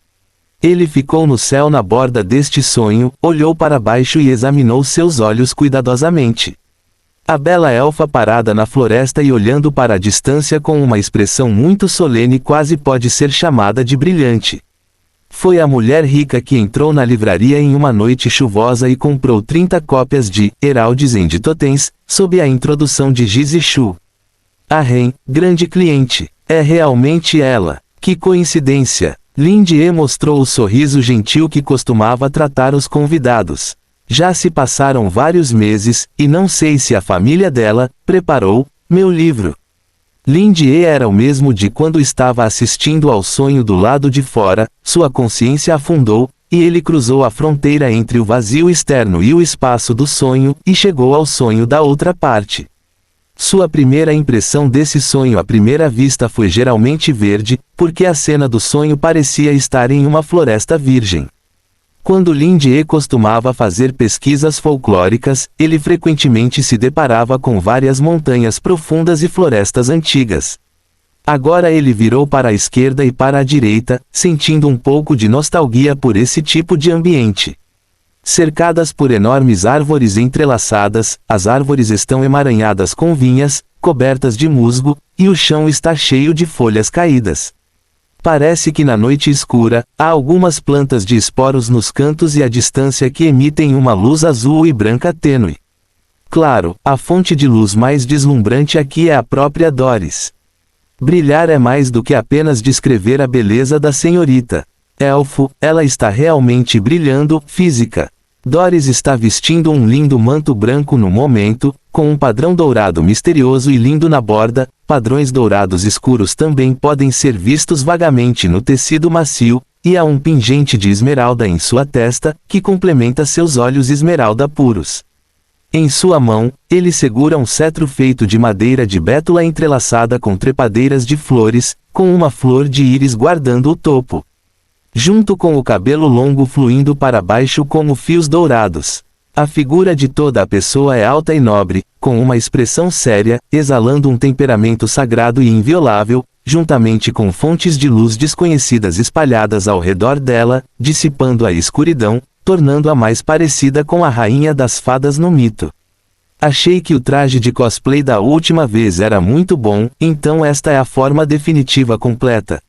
Ele ficou no céu na borda deste sonho, olhou para baixo e examinou seus olhos cuidadosamente. A bela elfa parada na floresta e olhando para a distância com uma expressão muito solene quase pode ser chamada de brilhante. Foi a mulher rica que entrou na livraria em uma noite chuvosa e comprou 30 cópias de Heraldes and Totens, sob a introdução de Jizishu. A Ren, grande cliente, é realmente ela. Que coincidência! Lin Jie mostrou o sorriso gentil que costumava tratar os convidados. Já se passaram vários meses, e não sei se a família dela preparou meu livro. Lin Jie era o mesmo de quando estava assistindo ao sonho do lado de fora, sua consciência afundou, e ele cruzou a fronteira entre o vazio externo e o espaço do sonho, e chegou ao sonho da outra parte. Sua primeira impressão desse sonho à primeira vista foi geralmente verde, porque a cena do sonho parecia estar em uma floresta virgem. Quando Lin Jie costumava fazer pesquisas folclóricas, ele frequentemente se deparava com várias montanhas profundas e florestas antigas. Agora ele virou para a esquerda e para a direita, sentindo um pouco de nostalgia por esse tipo de ambiente. Cercadas por enormes árvores entrelaçadas, as árvores estão emaranhadas com vinhas, cobertas de musgo, e o chão está cheio de folhas caídas. Parece que na noite escura, há algumas plantas de esporos nos cantos e à distância que emitem uma luz azul e branca tênue. Claro, a fonte de luz mais deslumbrante aqui é a própria Doris. Brilhar é mais do que apenas descrever a beleza da senhorita. Elfo, ela está realmente brilhando, física. Doris está vestindo um lindo manto branco no momento, com um padrão dourado misterioso e lindo na borda. Padrões dourados escuros também podem ser vistos vagamente no tecido macio, e há um pingente de esmeralda em sua testa, que complementa seus olhos esmeralda puros. Em sua mão, ele segura um cetro feito de madeira de bétula entrelaçada com trepadeiras de flores, com uma flor de íris guardando o topo. Junto com o cabelo longo fluindo para baixo como fios dourados. A figura de toda a pessoa é alta e nobre, com uma expressão séria, exalando um temperamento sagrado e inviolável, juntamente com fontes de luz desconhecidas espalhadas ao redor dela, dissipando a escuridão, tornando-a mais parecida com a rainha das fadas no mito. Achei que o traje de cosplay da última vez era muito bom, então esta é a forma definitiva completa.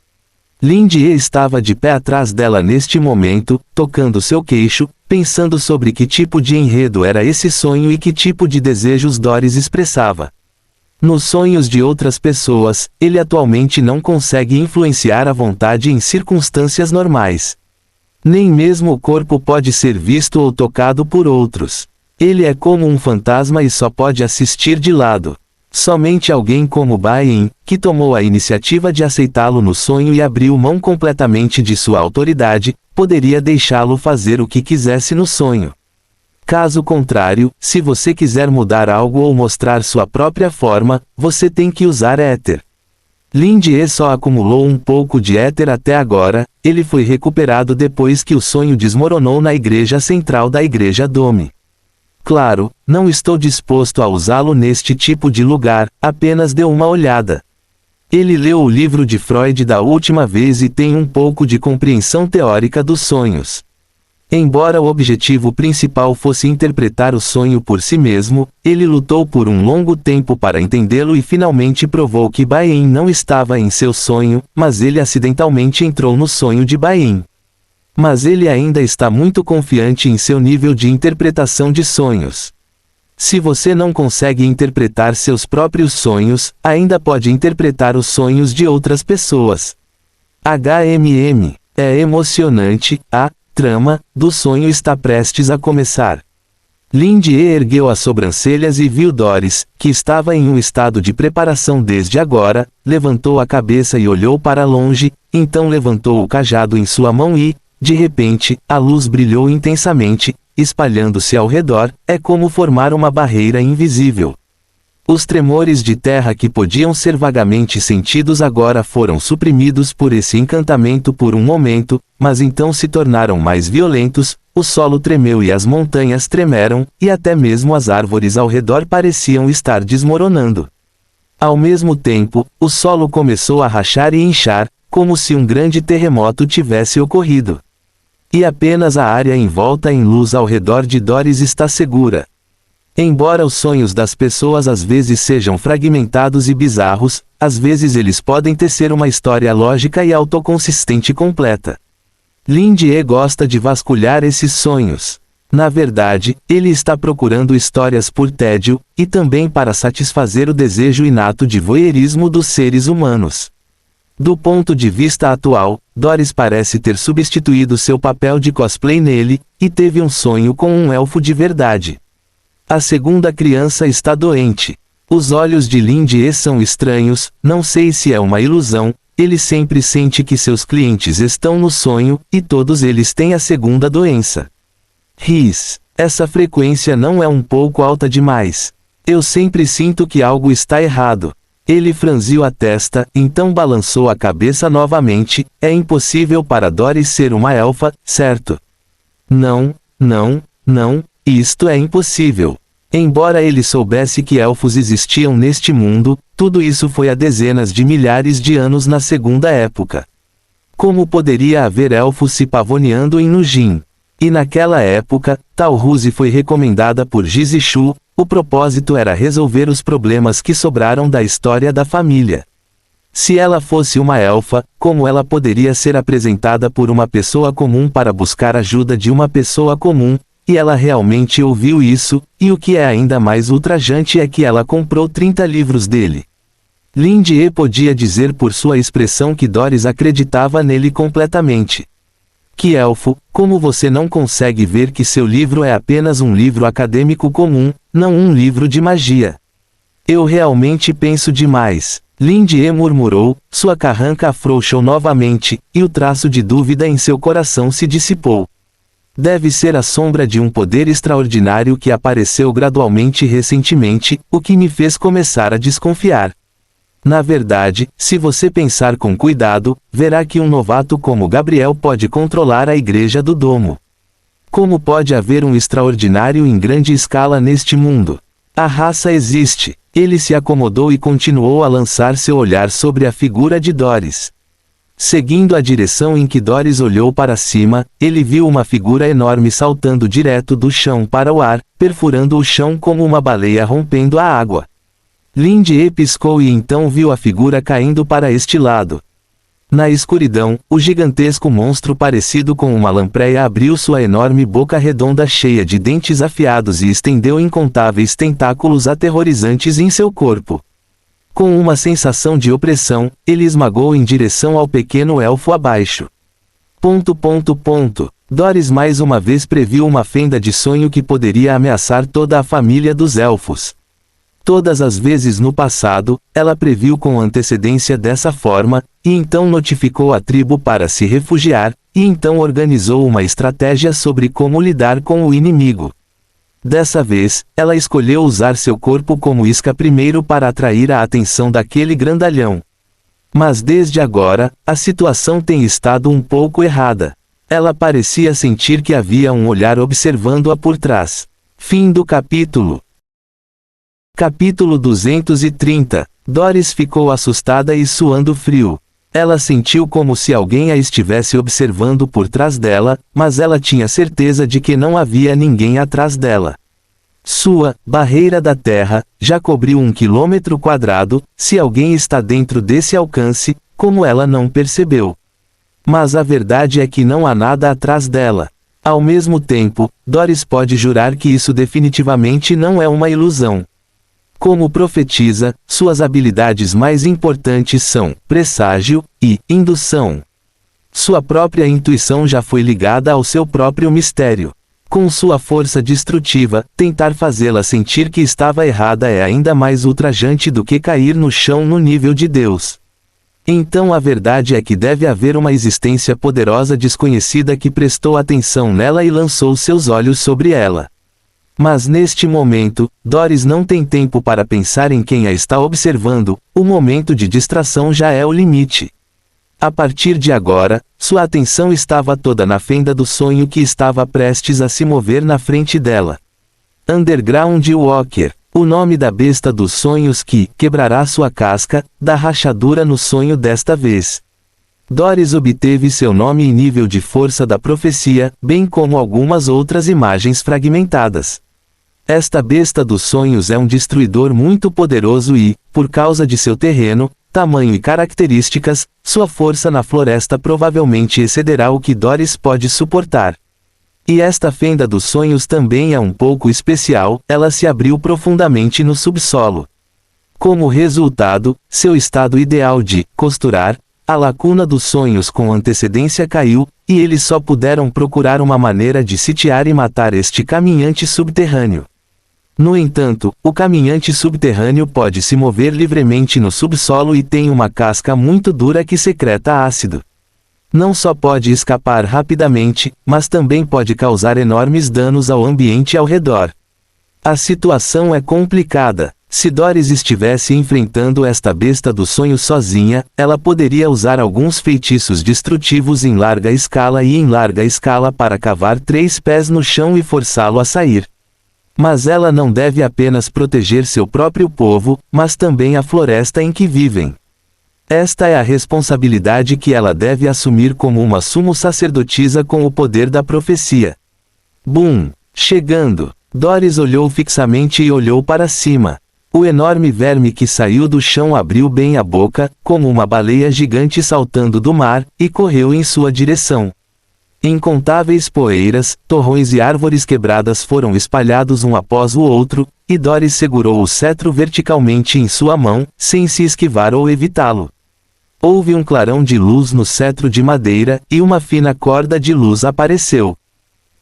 Lindie estava de pé atrás dela neste momento, tocando seu queixo, pensando sobre que tipo de enredo era esse sonho e que tipo de desejos Doris expressava. Nos sonhos de outras pessoas, ele atualmente não consegue influenciar a vontade em circunstâncias normais. Nem mesmo o corpo pode ser visto ou tocado por outros. Ele é como um fantasma e só pode assistir de lado. Somente alguém como Bain, que tomou a iniciativa de aceitá-lo no sonho e abriu mão completamente de sua autoridade, poderia deixá-lo fazer o que quisesse no sonho. Caso contrário, se você quiser mudar algo ou mostrar sua própria forma, você tem que usar éter. Lindie só acumulou um pouco de éter até agora, ele foi recuperado depois que o sonho desmoronou na igreja central da Igreja Dome. Claro, não estou disposto a usá-lo neste tipo de lugar, apenas dê uma olhada. Ele leu o livro de Freud da última vez e tem um pouco de compreensão teórica dos sonhos. Embora o objetivo principal fosse interpretar o sonho por si mesmo, ele lutou por um longo tempo para entendê-lo e finalmente provou que Bain não estava em seu sonho, mas ele acidentalmente entrou no sonho de Bain. Mas ele ainda está muito confiante em seu nível de interpretação de sonhos. Se você não consegue interpretar seus próprios sonhos, ainda pode interpretar os sonhos de outras pessoas. É emocionante, a trama do sonho está prestes a começar. Lindie ergueu as sobrancelhas e viu Doris, que estava em um estado de preparação desde agora, levantou a cabeça e olhou para longe, então levantou o cajado em sua mão e, de repente, a luz brilhou intensamente, espalhando-se ao redor, é como formar uma barreira invisível. Os tremores de terra que podiam ser vagamente sentidos agora foram suprimidos por esse encantamento por um momento, mas então se tornaram mais violentos, o solo tremeu e as montanhas tremeram, e até mesmo as árvores ao redor pareciam estar desmoronando. Ao mesmo tempo, o solo começou a rachar e inchar, como se um grande terremoto tivesse ocorrido. E apenas a área em volta em luz ao redor de Doris está segura. Embora os sonhos das pessoas às vezes sejam fragmentados e bizarros, às vezes eles podem tecer uma história lógica e autoconsistente completa. Lindie gosta de vasculhar esses sonhos. Na verdade, ele está procurando histórias por tédio, e também para satisfazer o desejo inato de voyeurismo dos seres humanos. Do ponto de vista atual, Doris parece ter substituído seu papel de cosplay nele, e teve um sonho com um elfo de verdade. A segunda criança está doente. Os olhos de Lindie são estranhos, não sei se é uma ilusão, ele sempre sente que seus clientes estão no sonho, e todos eles têm a segunda doença. Essa frequência não é um pouco alta demais. Eu sempre sinto que algo está errado. Ele franziu a testa, então balançou a cabeça novamente, é impossível para Doris ser uma elfa, certo? Não, isto é impossível. Embora ele soubesse que elfos existiam neste mundo, tudo isso foi há dezenas de milhares de anos na Segunda Época. Como poderia haver elfos se pavoneando em Nujin? E naquela época, Talruse foi recomendada por Jizishu, o propósito era resolver os problemas que sobraram da história da família. Se ela fosse uma elfa, como ela poderia ser apresentada por uma pessoa comum para buscar ajuda de uma pessoa comum? E ela realmente ouviu isso, e o que é ainda mais ultrajante é que ela comprou 30 livros dele. Lindie podia dizer por sua expressão que Doris acreditava nele completamente. Que elfo, como você não consegue ver que seu livro é apenas um livro acadêmico comum, não um livro de magia? Eu realmente penso demais. Lindie murmurou, sua carranca afrouxou novamente, e o traço de dúvida em seu coração se dissipou. Deve ser a sombra de um poder extraordinário que apareceu gradualmente recentemente, o que me fez começar a desconfiar. Na verdade, se você pensar com cuidado, verá que um novato como Gabriel pode controlar a Igreja do Domo. Como pode haver um extraordinário em grande escala neste mundo? A raça existe. Ele se acomodou e continuou a lançar seu olhar sobre a figura de Doris. Seguindo a direção em que Doris olhou para cima, ele viu uma figura enorme saltando direto do chão para o ar, perfurando o chão como uma baleia rompendo a água. Lindie piscou e então viu a figura caindo para este lado. Na escuridão, o gigantesco monstro parecido com uma lampreia abriu sua enorme boca redonda cheia de dentes afiados e estendeu incontáveis tentáculos aterrorizantes em seu corpo. Com uma sensação de opressão, ele esmagou em direção ao pequeno elfo abaixo. Doris mais uma vez previu uma fenda de sonho que poderia ameaçar toda a família dos elfos. Todas as vezes no passado, ela previu com antecedência dessa forma, e então notificou a tribo para se refugiar, e então organizou uma estratégia sobre como lidar com o inimigo. Dessa vez, ela escolheu usar seu corpo como isca primeiro para atrair a atenção daquele grandalhão. Mas desde agora, a situação tem estado um pouco errada. Ela parecia sentir que havia um olhar observando-a por trás. Fim do capítulo. Capítulo 230. Doris ficou assustada e suando frio. Ela sentiu como se alguém a estivesse observando por trás dela, mas ela tinha certeza de que não havia ninguém atrás dela. Sua barreira da terra já cobriu 1 km². Se alguém está dentro desse alcance, como ela não percebeu? Mas a verdade é que não há nada atrás dela. Ao mesmo tempo, Doris pode jurar que isso definitivamente não é uma ilusão. Como profetisa, suas habilidades mais importantes são presságio e indução. Sua própria intuição já foi ligada ao seu próprio mistério. Com sua força destrutiva, tentar fazê-la sentir que estava errada é ainda mais ultrajante do que cair no chão no nível de Deus. Então a verdade é que deve haver uma existência poderosa desconhecida que prestou atenção nela e lançou seus olhos sobre ela. Mas neste momento, Doris não tem tempo para pensar em quem a está observando, o momento de distração já é o limite. A partir de agora, sua atenção estava toda na fenda do sonho que estava prestes a se mover na frente dela. Underground Walker, o nome da besta dos sonhos que quebrará sua casca, da rachadura no sonho desta vez. Doris obteve seu nome e nível de força da profecia, bem como algumas outras imagens fragmentadas. Esta besta dos sonhos é um destruidor muito poderoso e, por causa de seu terreno, tamanho e características, sua força na floresta provavelmente excederá o que Doris pode suportar. E esta fenda dos sonhos também é um pouco especial, ela se abriu profundamente no subsolo. Como resultado, seu estado ideal de costurar a lacuna dos sonhos com antecedência caiu, e eles só puderam procurar uma maneira de sitiar e matar este caminhante subterrâneo. No entanto, o caminhante subterrâneo pode se mover livremente no subsolo e tem uma casca muito dura que secreta ácido. Não só pode escapar rapidamente, mas também pode causar enormes danos ao ambiente ao redor. A situação é complicada. Se Doris estivesse enfrentando esta besta do sonho sozinha, ela poderia usar alguns feitiços destrutivos em larga escala e em larga escala para cavar 3 pés no chão e forçá-lo a sair. Mas ela não deve apenas proteger seu próprio povo, mas também a floresta em que vivem. Esta é a responsabilidade que ela deve assumir como uma sumo sacerdotisa com o poder da profecia. Boom! Chegando, Doris olhou fixamente e olhou para cima. O enorme verme que saiu do chão abriu bem a boca, como uma baleia gigante saltando do mar, e correu em sua direção. Incontáveis poeiras, torrões e árvores quebradas foram espalhados um após o outro, e Doris segurou o cetro verticalmente em sua mão, sem se esquivar ou evitá-lo. Houve um clarão de luz no cetro de madeira, e uma fina corda de luz apareceu.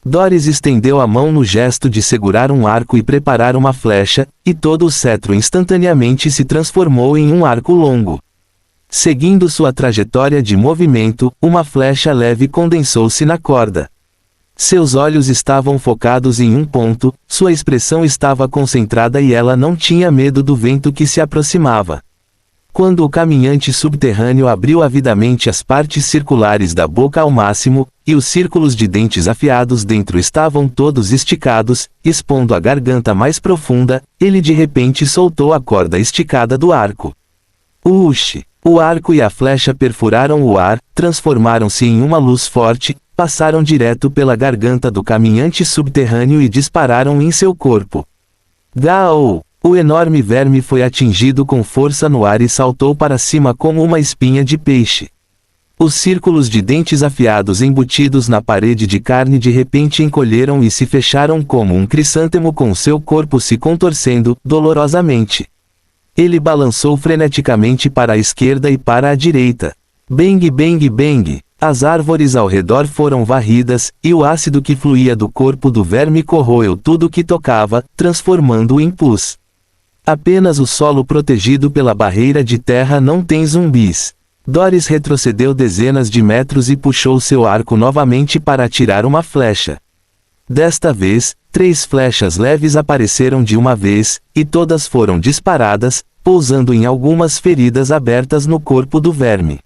Doris estendeu a mão no gesto de segurar um arco e preparar uma flecha, e todo o cetro instantaneamente se transformou em um arco longo. Seguindo sua trajetória de movimento, uma flecha leve condensou-se na corda. Seus olhos estavam focados em um ponto, sua expressão estava concentrada e ela não tinha medo do vento que se aproximava. Quando o caminhante subterrâneo abriu avidamente as partes circulares da boca ao máximo, e os círculos de dentes afiados dentro estavam todos esticados, expondo a garganta mais profunda, ele de repente soltou a corda esticada do arco. Ush! O arco e a flecha perfuraram o ar, transformaram-se em uma luz forte, passaram direto pela garganta do caminhante subterrâneo e dispararam em seu corpo. Gao! O enorme verme foi atingido com força no ar e saltou para cima como uma espinha de peixe. Os círculos de dentes afiados embutidos na parede de carne de repente encolheram e se fecharam como um crisântemo com seu corpo se contorcendo, dolorosamente. Ele balançou freneticamente para a esquerda e para a direita. Bang, bang, bang! As árvores ao redor foram varridas, e o ácido que fluía do corpo do verme corroeu tudo que tocava, transformando-o em pus. Apenas o solo protegido pela barreira de terra não tem zumbis. Doris retrocedeu dezenas de metros e puxou seu arco novamente para atirar uma flecha. Desta vez, 3 flechas leves apareceram de uma vez, e todas foram disparadas, pousando em algumas feridas abertas no corpo do verme.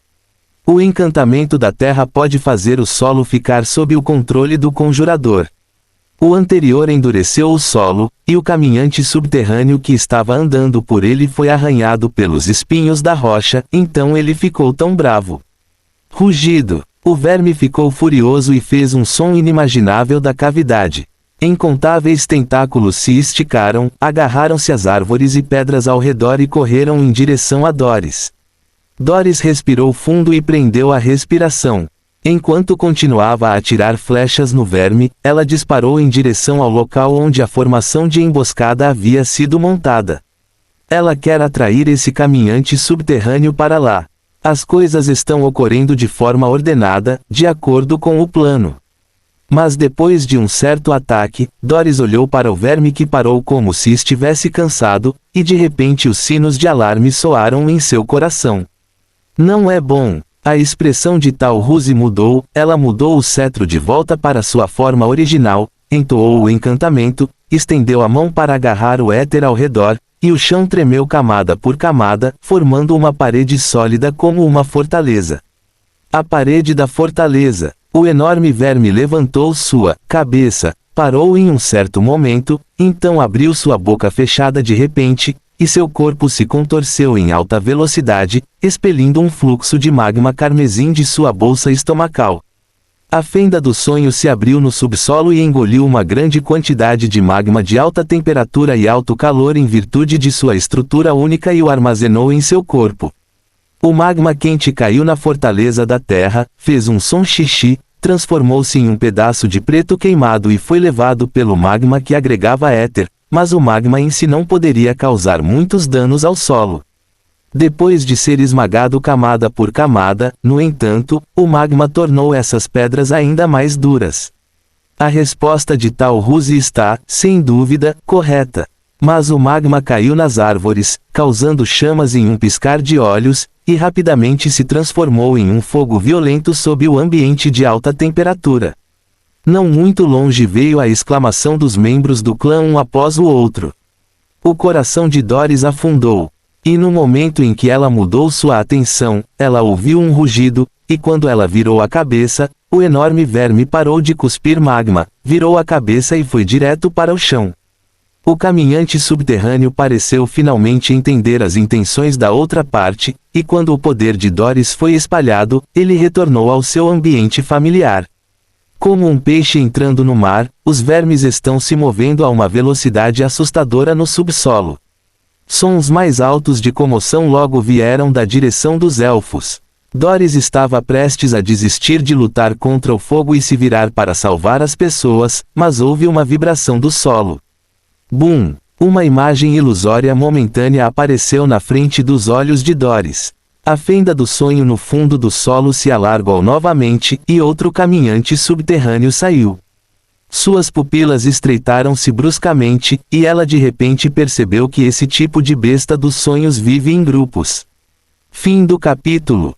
O encantamento da terra pode fazer o solo ficar sob o controle do conjurador. O anterior endureceu o solo, e o caminhante subterrâneo que estava andando por ele foi arranhado pelos espinhos da rocha, então ele ficou tão bravo. Rugido! O verme ficou furioso e fez um som inimaginável da cavidade. Incontáveis tentáculos se esticaram, agarraram-se às árvores e pedras ao redor e correram em direção a Doris. Doris respirou fundo e prendeu a respiração. Enquanto continuava a atirar flechas no verme, ela disparou em direção ao local onde a formação de emboscada havia sido montada. Ela quer atrair esse caminhante subterrâneo para lá. As coisas estão ocorrendo de forma ordenada, de acordo com o plano. Mas depois de um certo ataque, Doris olhou para o verme que parou como se estivesse cansado, e de repente os sinos de alarme soaram em seu coração. Não é bom. A expressão de Tal Ruse mudou, ela mudou o cetro de volta para sua forma original, entoou o encantamento, estendeu a mão para agarrar o éter ao redor, e o chão tremeu camada por camada, formando uma parede sólida como uma fortaleza. A parede da fortaleza. O enorme verme levantou sua cabeça, parou em um certo momento, então abriu sua boca fechada de repente, e seu corpo se contorceu em alta velocidade, expelindo um fluxo de magma carmesim de sua bolsa estomacal. A fenda do sonho se abriu no subsolo e engoliu uma grande quantidade de magma de alta temperatura e alto calor em virtude de sua estrutura única e o armazenou em seu corpo. O magma quente caiu na fortaleza da terra, fez um som xixi, transformou-se em um pedaço de preto queimado e foi levado pelo magma que agregava éter, mas o magma em si não poderia causar muitos danos ao solo. Depois de ser esmagado camada por camada, no entanto, o magma tornou essas pedras ainda mais duras. A resposta de Tal Ruse está, sem dúvida, correta. Mas o magma caiu nas árvores, causando chamas em um piscar de olhos, e rapidamente se transformou em um fogo violento sob o ambiente de alta temperatura. Não muito longe veio a exclamação dos membros do clã um após o outro. O coração de Doris afundou. E no momento em que ela mudou sua atenção, ela ouviu um rugido, e quando ela virou a cabeça, o enorme verme parou de cuspir magma, virou a cabeça e foi direto para o chão. O caminhante subterrâneo pareceu finalmente entender as intenções da outra parte, e quando o poder de Doris foi espalhado, ele retornou ao seu ambiente familiar. Como um peixe entrando no mar, os vermes estão se movendo a uma velocidade assustadora no subsolo. Sons mais altos de comoção logo vieram da direção dos elfos. Doris estava prestes a desistir de lutar contra o fogo e se virar para salvar as pessoas, mas houve uma vibração do solo. Bum! Uma imagem ilusória momentânea apareceu na frente dos olhos de Doris. A fenda do sonho no fundo do solo se alargou novamente, e outro caminhante subterrâneo saiu. Suas pupilas estreitaram-se bruscamente, e ela de repente percebeu que esse tipo de besta dos sonhos vive em grupos. Fim do capítulo.